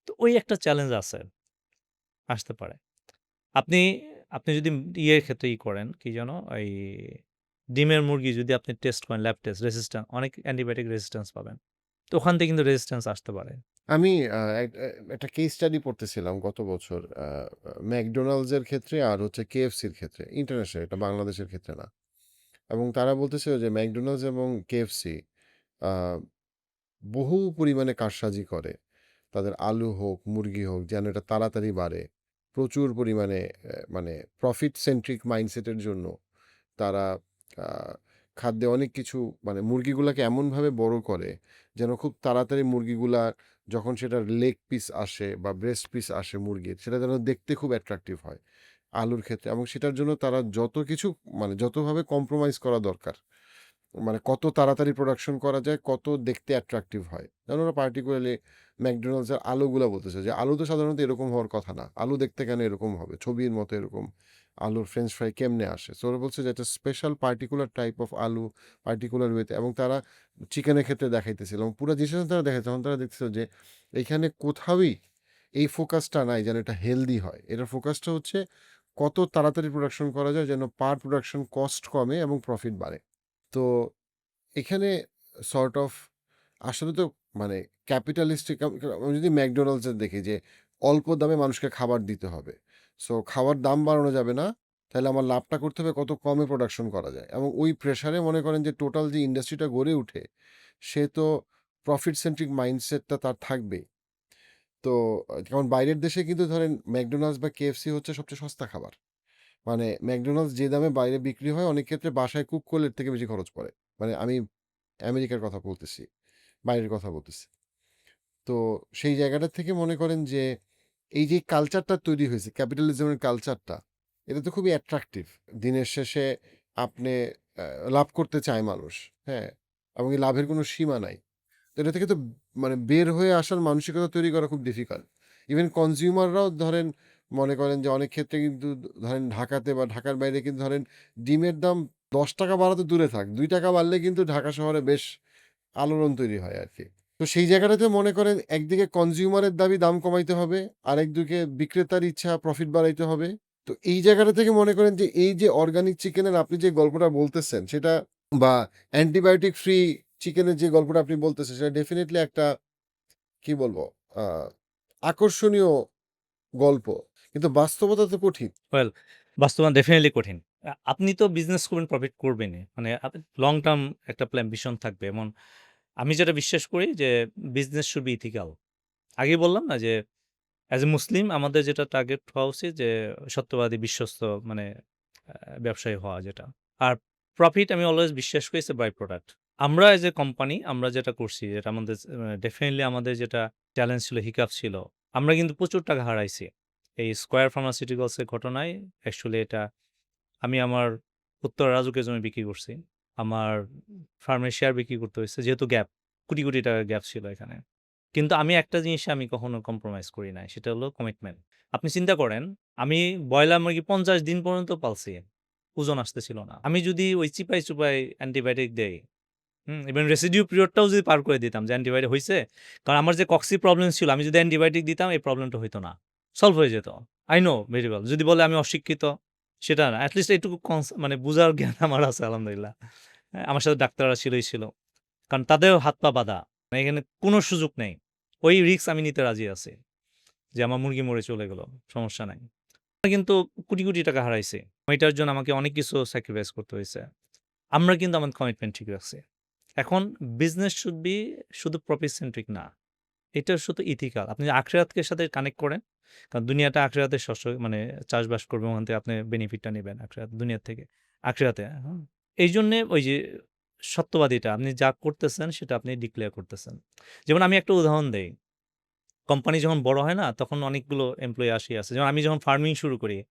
Speaker 2: তো ওই একটা চ্যালেঞ্জ আছে, আসতে পারে। আপনি আপনি যদি ইয়ের ক্ষেত্রে করেন, কি যেন? এই ডিমের মুরগি যদি আপনি টেস্ট করেন, ল্যাব টেস্ট, অনেক অ্যান্টিবায়োটিক রেজিস্ট্যান্স পাবেন। তো ওখান থেকে কিন্তু রেজিস্ট্যান্স আসতে পারে।
Speaker 1: আমি একটা কেস স্টাডি পড়তেছিলাম গত বছর ম্যাকডোনাল্ডস এর ক্ষেত্রে আর হচ্ছে কেএফসির ক্ষেত্রে, ইন্টারন্যাশনাল, এটা বাংলাদেশের ক্ষেত্রে না। এবং তারা বলতেছিল যে ম্যাকডোনাল্ডস এবং কেএফসি বহু পরিমাণে কারসাজি করে। তাদের আলু হোক, মুরগি হোক যেন এটা তাড়াতাড়ি বাড়ে। প্রচুর পরিমাণে মানে প্রফিট সেন্ট্রিক মাইন্ডসেটের জন্য তারা আ খাদ্যে অনেক কিছু মানে মুরগিগুলাকে এমনভাবে বড় করে যেন খুব তাড়াতাড়ি মুরগিগুলা যখন সেটার লেগ পিস আসে বা ব্রেস্ট পিস আসে মুরগির, সেটা যেন দেখতে খুব অ্যাট্রাকটিভ হয় আলুর ক্ষেত্রে, এবং সেটার জন্য তারা যত কিছু মানে যতভাবে কম্প্রোমাইজ করা দরকার, মানে কত তাড়াতাড়ি প্রোডাকশন করা যায়, কত দেখতে অ্যাট্রাকটিভ হয়। যেমন ওরা পার্টিকুলারলি ম্যাকডোনাল্ডসের আলুগুলা বলতেছে যে আলু তো সাধারণত এরকম হওয়ার কথা না। আলু দেখতে কেন এরকম হবে? ছবির মতো এরকম আলুর ফ্রেঞ্চ ফ্রাই কেমনে আসে? সো ওরা বলছে যে একটা স্পেশাল পার্টিকুলার টাইপ অফ আলু পার্টিকুলার ওয়েতে, এবং তারা চিকেনের ক্ষেত্রে দেখাইতেছিল এবং পুরা জিনিসটা তারা দেখাইছে। তখন তারা দেখতেছিল যে এইখানে কোথাওই এই ফোকাসটা নাই যেন এটা হেলদি হয়। এটার ফোকাসটা হচ্ছে কত তাড়াতাড়ি প্রোডাকশন করা যায় যেন পার প্রোডাকশন কস্ট কমে এবং প্রফিট বাড়ে। তো এখানে সর্ট অফ আসলে তো মানে ক্যাপিটালিস্টিক আমি যদি ম্যাকডোনাল্ডসের দেখি যে অল্প দামে মানুষকে খাবার দিতে হবে। সো খাওয়ার দাম বাড়ানো যাবে না। তাহলে আমার লাভটা করতে হবে কত কমে প্রোডাকশন করা যায়। এবং ওই প্রেশারে মনে করেন যে টোটাল যে ইন্ডাস্ট্রিটা গড়ে উঠে, সে তো প্রফিট সেন্ট্রিক মাইন্ডসেটটা তার থাকবেই। তো যেমন বাইরের দেশে কিন্তু ধরেন ম্যাকডোনাল্ডস বা কেএফসি হচ্ছে সবচেয়ে সস্তা খাবার। মানে ম্যাকডোনাল্ডস যে দামে বাইরে বিক্রি হয় অনেক ক্ষেত্রে বাসায় কুক করলে এর থেকে বেশি খরচ পড়ে। মানে আমি আমেরিকার কথা বলতেছি, বাইরের কথা বলতেছি। তো সেই জায়গাটা থেকে মনে করেন যে এই যে কালচারটা তৈরি হয়েছে, ক্যাপিটালিজমের কালচারটা, এটা তো খুবই অ্যাট্রাকটিভ। দিনের শেষে আপনি লাভ করতে চায় মানুষ, হ্যাঁ? এবং এই লাভের কোনো সীমা নাই। তো এটা থেকে তো মানে বের হয়ে আসার মানসিকতা তৈরি করা খুব ডিফিকাল্ট। ইভেন কনজিউমাররাও ধরেন মনে করেন যে অনেক ক্ষেত্রে কিন্তু ধরেন ঢাকাতে বা ঢাকার বাইরে কিন্তু ধরেন ডিমের দাম ৳১০ বাড়া তো দূরে থাক। ৳২ বাড়লে কিন্তু ঢাকা শহরে বেশ আলোড়ন তৈরি হয় আরকি। তো সেই জায়গাটাতে মনে করেন একদিকে কনজিউমারের দাবি দাম কমাইতে হবে, আরেকদিকে বিক্রেতার ইচ্ছা প্রফিট বাড়াইতে হবে। তো এই জায়গাটা থেকে মনে করেন যে এই যে অর্গানিক চিকেনের আপনি যে গল্পটা বলতেছেন সেটা, বা অ্যান্টিবায়োটিক ফ্রি চিকেনের যে গল্পটা আপনি বলতেছেন সেটা ডেফিনিটলি একটা কি বলবো আ আকর্ষণীয় গল্প। কিন্তু বাস্তবতা তো কঠিন।
Speaker 2: ওয়েল বাস্তবায়ন ডেফিনিটলি কঠিন। আপনি তো বিজনেস করবেন, প্রফিট করবেনই। মানে লং টার্ম একটা প্ল্যান ভিশন থাকবে। এমন আমি যেটা বিশ্বাস করি যে বিজনেস শুড বি ইথিক্যাল। আগেই বললাম না যে অ্যাজ এ মুসলিম আমাদের যেটা টার্গেট হওয়া উচিত যে সত্যবাদী, বিশ্বস্ত মানে ব্যবসায়ী হওয়া যেটা। আর প্রফিট আমি অলওয়েজ বিশ্বাস করি ইটস এ বাই প্রোডাক্ট। আমরা এজ এ কোম্পানি আমরা যেটা করছি যেটা আমাদের ডেফিনিটলি আমাদের যেটা চ্যালেঞ্জ ছিল, হিকাপ ছিল। আমরা কিন্তু প্রচুর টাকা হারাইছি। এই স্কয়ার ফার্মাসিউটিক্যালস এর ঘটনায় অ্যাকচুয়ালি এটা আমি আমার উত্তর রাজুকের জমি বিক্রি করছি। আমার ফার্মের শেয়ার বিক্রি করতে হয়েছে। যেহেতু গ্যাপ, কোটি, কোটি টাকার গ্যাপ ছিল এখানে। কিন্তু আমি একটা জিনিসে আমি কখনো কম্প্রোমাইজ করি নাই। সেটা হলো কমিটমেন্ট। আপনি চিন্তা করেন, আমি ব্রয়লার মুরগি ৫০ দিন পর্যন্ত পালছি। ওজন আসতেছিল না। আমি যদি ওই চিপায় অ্যান্টিবায়োটিক দেই, ইভেন রেসিডিউ পিরিয়ডটাও যদি পার করে দিতাম যে অ্যান্টিবায়োটিক হইছে, কারণ আমার যে কক্সি প্রবলেম ছিল, আমি যদি অ্যান্টিবায়োটিক দিতাম এই প্রবলেমটা হইতো না। সলভ হয়ে যেত। I know very well. যদি বলে আমি অশিক্ষিত, সেটা না। এট লিস্ট এইটুকু মানে বুঝার জ্ঞান আমার আছে আলহামদুলিল্লাহ। হ্যাঁ, আমার সাথে ডাক্তাররা ছিল। কারণ তাদেরও হাত পা বাঁধা। মানে এখানে কোনো সুযোগ নেই। ওই রিস্ক আমি নিতে রাজি আছি। যে আমার মুরগি মরে চলে গেল, সমস্যা নাই। কিন্তু কোটি, কোটি টাকা হারাইছি। এটার জন্য আমাকে অনেক কিছু স্যাক্রিফাইস করতে হইছে। আমরা কিন্তু আমাদের কমিটমেন্ট ঠিক রাখছি। এখন বিজনেস শুড বি শুধু প্রফিট সেন্ট্রিক না। এটা শুধু ইথিক্যাল। আপনি আখিরাতকে সাথে কানেক্ট করেন। কারণ দুনিয়াটা আখিরাতের মানে চাষবাস করবেন, ওখান থেকে আপনি বেনিফিটটা নিবেন দুনিয়ার থেকে আখিরাতে, হ্যাঁ? এইজন্যে ওই যে সত্যবাদীটা, আপনি যা করতেছেন সেটা আপনি ডিক্লেয়ার করতেছেন। যেমন আমি একটা উদাহরণ দেই। কোম্পানি যখন বড় হয় না, তখন অনেকগুলো এমপ্লয়ি আছে। যেমন আমি যখন ফার্মিং শুরু করি,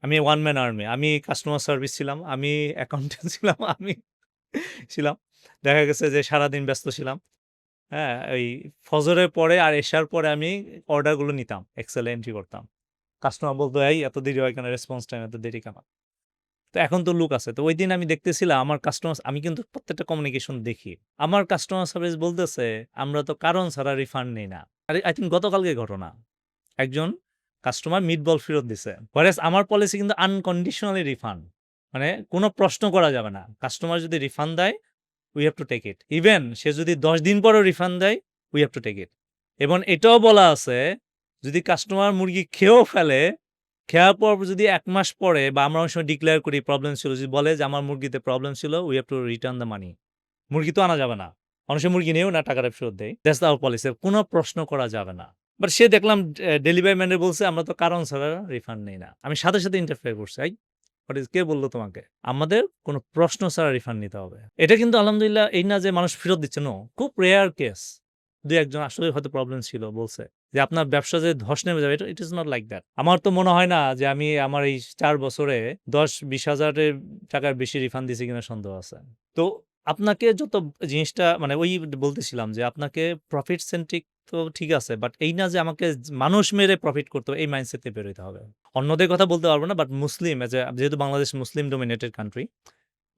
Speaker 2: আমি ওয়ান ম্যান আর্মি। আমি কাস্টমার সার্ভিস ছিলাম, আমি অ্যাকাউন্টেন্ট ছিলাম, আমি ছিলাম। দেখা গেছে যে সারাদিন ব্যস্ত ছিলাম। হ্যাঁ, ওই ফজরের পরে আর এশার পরে আমি অর্ডারগুলো নিতাম। এক্সেলে এন্ট্রি করতাম। কাস্টমার বলতো, "এই এত দেরি হয় কেন? রেসপন্স টাইম এত দেরি কেন?" তো এখন তো লুক আছে। তো ঐদিন আমি দেখতেছিলাম আমার আমি কিন্তু প্রত্যেকটা কমিউনিকেশন দেখি। আমার কাস্টমার সার্ভিস বলতেছে, "আমরা তো কারণ ছাড়া রিফান্ড নেই না।" আরে আই থিংক গতকালকের ঘটনা। একজন কাস্টমার মিটবল ফেরত দিছে। হোয়ারেস আমার পলিসি কিন্তু আনকন্ডিশনালি রিফান্ড। মানে কোন প্রশ্ন করা যাবে না। কাস্টমার যদি রিফান্ড দেয়, we have to take it. Even সে যদি ১০ দিন পরেও রিফান্ড দেয়, we have to take it. এবং এটাও বলা আছে, যদি কাস্টমার মুরগি খেয়েও ফেলে, খেয়ার পর যদি ১ মাস পরে বা আমরা অনেক সময় ডিক্লেয়ার করি প্রবলেম ছিল, যদি বলে যে আমার মুরগিতে প্রবলেম ছিল, we have to return the money. মুরগি তো আনা যাবে না। অনেক সময় মুরগি নেয়ও না, টাকাটা ফেরত দেয়। That's our policy. কোন প্রশ্ন করা যাবে না। বাট সে দেখলাম ডেলিভারি ম্যানের বলছে, "আমরা তো কারণ ছাড়া রিফান্ড নেই না।" আমি সাথে ইন্টারফেয়ার করছি। কে বলল তোমাকে? আমাদের কোন প্রশ্ন ছাড়া রিফান্ড নিতে হবে। এটা কিন্তু আলহামদুলিল্লাহ এই না যে মানুষ ফেরত দিচ্ছে, নো। খুব রেয়ার কেস। ২-১ জন আসলেই হয়তো প্রবলেম ছিল, বলছে যে, "আপনার ব্যবসা যে ধস নেমে যাবে।" ইট ইস নট লাইক দ্যাট। আমার তো মনে হয় না যে আমি আমার এই ৪ বছরে ১০-২০ হাজারের টাকার বেশি রিফান্ড দিছি কিনা সন্দেহ আছে। তো আপনাকে যত জিনিসটা মানে ওই বলতেছিলাম যে আপনাকে প্রফিট সেন্ট্রিক তো ঠিক আছে। বাট এই না যে আমাকে মানুষ মেরে প্রফিট করতে হবে, এই মাইন্ডসেট থেকে বের হইতে হবে। অন্যদের কথা বলতে পারব না। বাট মুসলিম যেহেতু বাংলাদেশ মুসলিম dominated country,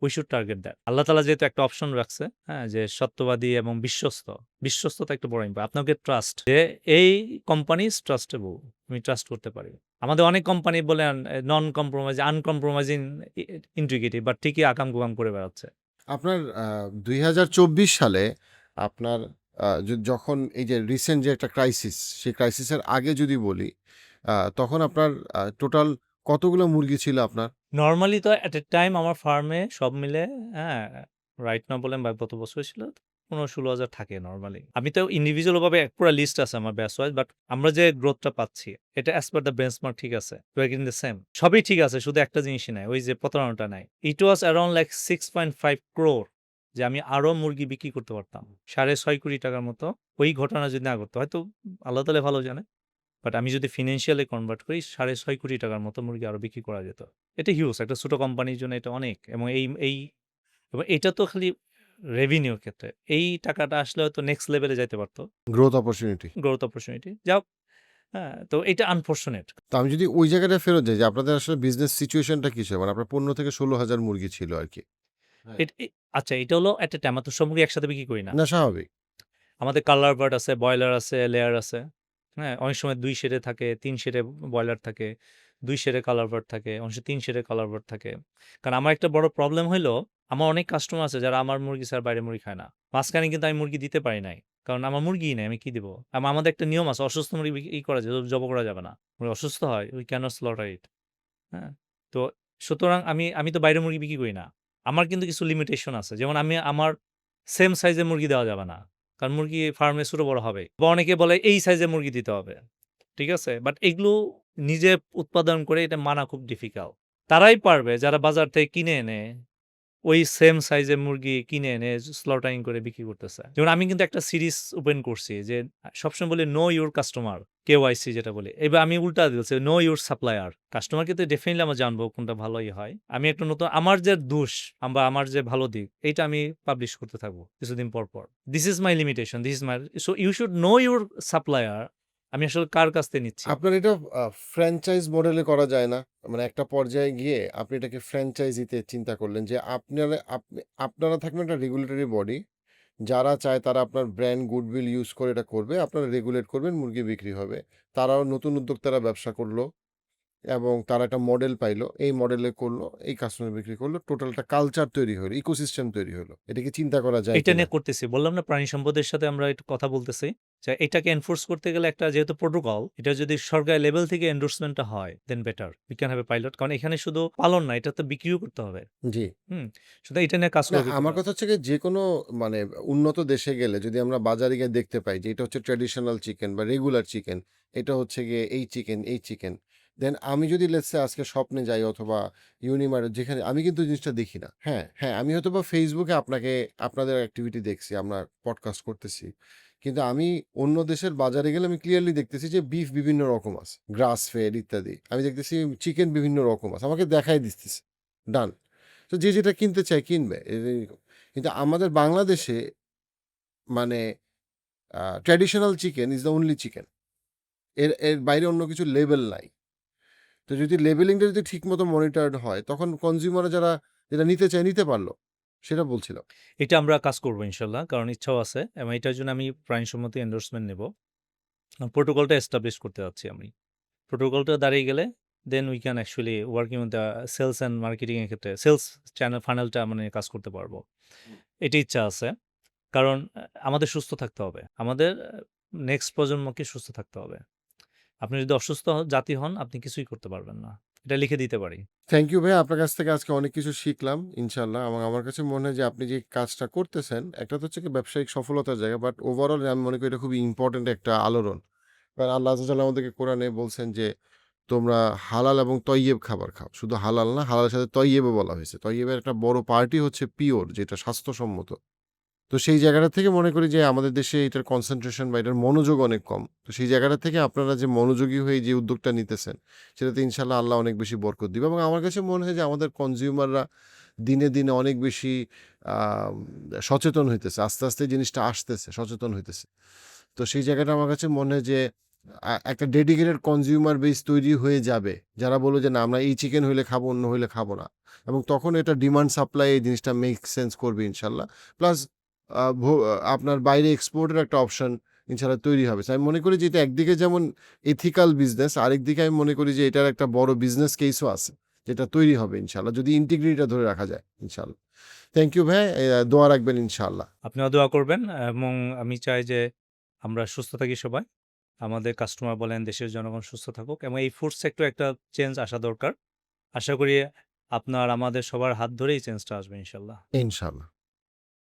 Speaker 2: we should target that. আল্লাহ তাআলা যেহেতু একটা অপশন রাখছে, হ্যাঁ? যে সত্যবাদী এবং বিশ্বস্ত। বিশ্বস্ততা একটা বড় আপনাকে ট্রাস্ট যে এই কোম্পানি ইস ট্রাস্টেবল। আমি ট্রাস্ট করতে পারি। আমাদের অনেক কোম্পানি বলেন নন কম্প্রোমাইজ, আনকম্প্রোমাইজিং ইন্টিগ্রিটি, বাট ঠিকই আকাম-কুকাম করে বেড়াচ্ছে।
Speaker 1: আপনার ২০২৪ সালে আপনার যখন এই যে রিসেন্ট যে একটা ক্রাইসিস, সেই ক্রাইসিসের আগে যদি বলি, তখন আপনার টোটাল কতগুলো মুরগি ছিল আপনার?
Speaker 2: নরমালি তো এট এ টাইম আমার ফার্মে সব মিলে, হ্যাঁ, রাইট নাও বলেন বা গত বছর ছিল ১৫-১৬,০০০ থাকে নরমালি। আমি তো ইন্ডিভিজুয়াল ভাবে পুরা লিস্ট আছে আমার ব্যাচ ওয়াইজ, বাট আমরা যে গ্রোথটা পাচ্ছি এটা অ্যাজ পার দ্য বেঞ্চমার্ক ঠিক আছে। We are getting the same. সবই ঠিক আছে, শুধু একটা জিনিসই নাই, ওই যে প্রতারণাটা নাই। ইট ওয়াজ অ্যারাউন্ড লাইক 6.5 ক্রোর যে আমি আরো মুরগি বিক্রি করতে পারতাম। ৳৬.৫ কোটি মতো। ওই ঘটনা যদি না ঘটতো, হয়তো আল্লাহ তাআলাই ভালো জানে। বাট আমি যদি ফিন্যান্সিয়ালি কনভার্ট করি, ৳৬.৫ কোটি মতো মুরগি আরো বিক্রি করা যেত। এটা হিউজ, একটা ছোট কোম্পানির জন্য এটা অনেক। এবং এবং এটা তো খালি রেভিনিউর ক্ষেত্রে। এই টাকাটা আসলে হয়তো নেক্সট লেভেলে যাইতে পারত।
Speaker 1: Growth opportunity.
Speaker 2: Growth opportunity. যাই হোক, হ্যাঁ? তো এটা আনফরচুনেট।
Speaker 1: তো আমি যদি ওই জায়গাটায় ফেরত যাই যে আপনাদের আসলে বিজনেস সিচুয়েশনটা কি ছিল? মানে আপনার ১৫ থেকে ১৬,০০০ মুরগি ছিল আরকি। হ্যাঁ।
Speaker 2: এট এ আচ্ছা, এটা হলো এট এ টাইম। আমরা তো সব মুরগি একসাথে বিক্রি করি না।
Speaker 1: না, স্বাভাবিক।
Speaker 2: আমাদের কালার বার্ড আছে, ব্রয়লার আছে, লেয়ার আছে। হ্যাঁ? অনেক সময় ২ শেডে থাকে, ৩ শেডে ব্রয়লার থাকে, ২ শেডে কালার বার্ড থাকে, অনেক সময় ৩ শেডে কালার বার্ড থাকে। কারণ আমার একটা বড় প্রবলেম হইলো, আমার অনেক কাস্টমার আছে যারা আমার মুরগি ছাড়া বাইরের মুরগি খায় না। মাঝখানে কিন্তু আমি মুরগি দিতে পারি নাই। কারণ আমার মুরগিই নাই, আমি কি দিব? আমাদের একটা নিয়ম আছে, অসুস্থ মুরগি করা যায়, জবাই করা যাবে না। মুরগি অসুস্থ হয়, we cannot slaughter it. হ্যাঁ? তো সুতরাং আমি তো বাইরের মুরগি বিক্রি করি না। আমার কিন্তু কিছু লিমিটেশন আছে। যেমন আমার সেম সাইজের মুরগি দেওয়া যাবে না। কারণ মুরগি ফার্মে ছোট বড় হবে। বা অনেকে বলে এই সাইজের মুরগি দিতে হবে। ঠিক আছে? বাট এগুলো নিজে উৎপাদন করে এটা মানা খুব ডিফিকাল্ট। তারাই পারবে যারা বাজার থেকে কিনে এনে ওই সেম সাইজের মুরগি কিনে এনে স্লটারিং করে বিক্রি করতেছে। যেমন আমি কিন্তু একটা সিরিজ ওপেন করছি যে সবসময় বলি নো ইউর কাস্টমার, কেওয়াইসি যেটা বলি। এবার আমি উল্টা দিয়েছি নো ইউর সাপ্লায়ার। কাস্টমারকে তো ডেফিনিটলি আমরা জানবো কোনটা ভালোই হয়। আমি একটা নতুন আমার যে দোষ বা আমার যে ভালো দিক এইটা আমি পাবলিশ করতে থাকবো কিছুদিন পর। This is my limitation, this is my so you should know your supplier. আমি আসলে কার কাছ থেকে নিচ্ছি।
Speaker 1: আপনার এটা ফ্র্যাঞ্চাইজ মডেলে করা যায় না? মানে একটা পর্যায়ে গিয়ে আপনি এটাকে ফ্র্যাঞ্চাইজিতে চিন্তা করলেন যে আপনারা থাকবেন একটা রেগুলেটরি বডি। যারা চায় তারা আপনার ব্র্যান্ড গুডউইল ইউজ করে এটা করবে। আপনারা রেগুলেট করবেন, মুরগি বিক্রি হবে। তারাও নতুন উদ্যোক্তারা ব্যবসা করলো। এবং তারা একটা মডেল পাইলো। এই মডেলে করলো, এই কাস্টমার বিক্রি করলো। টোটাল একটা কালচার তৈরি হলো, ইকোসিস্টেম তৈরি হলো। এটা কি চিন্তা করা যায়
Speaker 2: এটা
Speaker 1: কিনা?
Speaker 2: নিয়ে করতেছি। বললাম না প্রাণী সম্পদের সাথে আমরা একটু কথা বলতেছি। যে এটাকে এনফোর্স করতে গেলে একটা যেহেতু প্রোটোকল, এটা যদি সরকারি লেভেল থেকে এন্ডোর্সমেন্টটা হয়, then better. We can have a pilot. কারণ এখানে শুধু পালন না, এটা তো বিক্রিও করতে হবে।
Speaker 1: জি।
Speaker 2: হুম? সুতরাং এটা নিয়ে কাজ
Speaker 1: না,
Speaker 2: করা যেতে
Speaker 1: আমার
Speaker 2: পারে।
Speaker 1: কথা হচ্ছে গিয়ে যেকোনো মানে উন্নত দেশে গেলে যদি আমরা বাজারে গিয়ে দেখতে পাই যে এটা হচ্ছে ট্র্যাডিশনাল চিকেন বা রেগুলার চিকেন, এটা হচ্ছে গিয়ে এই চিকেন, এই চিকেন। দেন আমি যদি লেটস সে আজকে স্বপ্নে যাই অথবা ইউনিমার্ট যেখানে আমি কিন্তু জিনিসটা দেখি না। হ্যাঁ, হ্যাঁ, আমি হয়তোবা ফেসবুকে আপনাদের অ্যাক্টিভিটি দেখছি, আমরা পডকাস্ট করতেছি। কিন্তু আমি অন্য দেশের বাজারে গেলে আমি ক্লিয়ারলি দেখতেছি যে বিফ বিভিন্ন রকম আছে, গ্রাস ফেড ইত্যাদি। আমি দেখতেছি চিকেন বিভিন্ন রকম আছে। আমাকে দেখাই দিতেছে। ডান। তো যে যেটা কিনতে চায় কিনবে। কিন্তু আমাদের বাংলাদেশে মানে traditional chicken is the only chicken. এর বাইরে অন্য কিছু লেবেল নাই। তো যদি লেবেলিংটা যদি ঠিকমতো মনিটরড হয়, তখন কনজিউমাররা যারা যেটা নিতে চায় নিতে পারল। সেটা বলছিলাম।
Speaker 2: এটা আমরা কাজ করব ইনশাল্লাহ। কারণ ইচ্ছাও আছে এবং এটার জন্য আমি প্রাণীসম্মত এন্ডোর্সমেন্ট নেব। প্রোটোকলটা এস্টাবলিশ করতে যাচ্ছি আমি। প্রোটোকলটা দাঁড়িয়ে গেলে then we can actually working with the sales and marketing এর ক্ষেত্রে সেলস চ্যানেল ফানেলটা মানে কাজ করতে পারবো। এটা ইচ্ছা আছে। কারণ আমাদের সুস্থ থাকতে হবে। আমাদের নেক্সট প্রজন্মকে সুস্থ থাকতে হবে। আপনি যদি অসুস্থ জাতি হন, আপনি কিছুই করতে পারবেন না। এটা লিখে দিতে পারি।
Speaker 1: থ্যাংক ইউ ভাইয়া। আপনার কাছ থেকে আজকে অনেক কিছু শিখলাম ইনশাআল্লাহ। এবং আমার কাছে মনে হয় যে আপনি যে কাজটা করতেছেন, একটা তো হচ্ছে কি ব্যবসায়িক সফলতার জায়গা। বাট ওভারঅল আমি মনে করি এটা খুবই ইম্পোর্টেন্ট একটা আলোড়ন। কারণ আল্লাহ আয ওয়া আমাদেরকে কোরআনে বলছেন যে তোমরা হালাল এবং তয়্যেব খাবার খাও। শুধু হালাল না, হালালের সাথে তয়্যেবও বলা হয়েছে। তয়্যেবের একটা বড় পার্টি হচ্ছে পিওর, যেটা স্বাস্থ্যসম্মত। তো সেই জায়গাটা থেকে মনে করি যে আমাদের দেশে এটার কনসেনট্রেশন বা এটার মনোযোগ অনেক কম। তো সেই জায়গাটা থেকে আপনারা যে মনোযোগী হয়ে যে উদ্যোগটা নিতেছেন, সেটাতে ইনশাআল্লাহ আল্লাহ অনেক বেশি বরকত দিবে। এবং আমার কাছে মনে হয় যে আমাদের কনজিউমাররা দিনে, দিনে অনেক বেশি আম সচেতন হইতেছে। আস্তে, আস্তে এই জিনিসটা আসতেছে, সচেতন হইতেছে। তো সেই জায়গাটা আমার কাছে মনে হয় যে একটা ডেডিকেটেড কনজিউমার বেস তৈরি হয়ে যাবে। যারা বলবে যে, "না, আমরা এই চিকেন হইলে খাবো, অন্য হইলে খাবো না।" এবং তখন এটা ডিমান্ড সাপ্লাই এই জিনিসটা মেক সেন্স করবে ইনশাআল্লাহ। প্লাস আপনার বাইরে এক্সপোর্টের একটা অপশন ইনশাআল্লাহ তৈরি হবে। সো আমি মনে করি যে এটা একদিকে যেমন এথিক্যাল বিজনেস, আরেকদিকে আমি মনে করি যে এটার একটা বড় বিজনেস কেসও আছে। যেটা তৈরি হবে ইনশাআল্লাহ, যদি ইন্টিগ্রিটিটা ধরে রাখা যায় ইনশাআল্লাহ। থ্যাংক ইউ ভাইয়া। দোয়া রাখবেন ইনশাআল্লাহ।
Speaker 2: আপনিও দোয়া করবেন এবং আমি চাই যে আমরা সুস্থ থাকি সবাই। আমাদের কাস্টমার বলেন, দেশের জনগণ সুস্থ থাকুক এবং এই ফুড সেক্টরে একটা চেঞ্জ আসা দরকার। আশা করি আপনার আমাদের সবার হাত ধরেই চেঞ্জটা আসবে ইনশাল্লাহ।
Speaker 1: ইনশাআল্লাহ।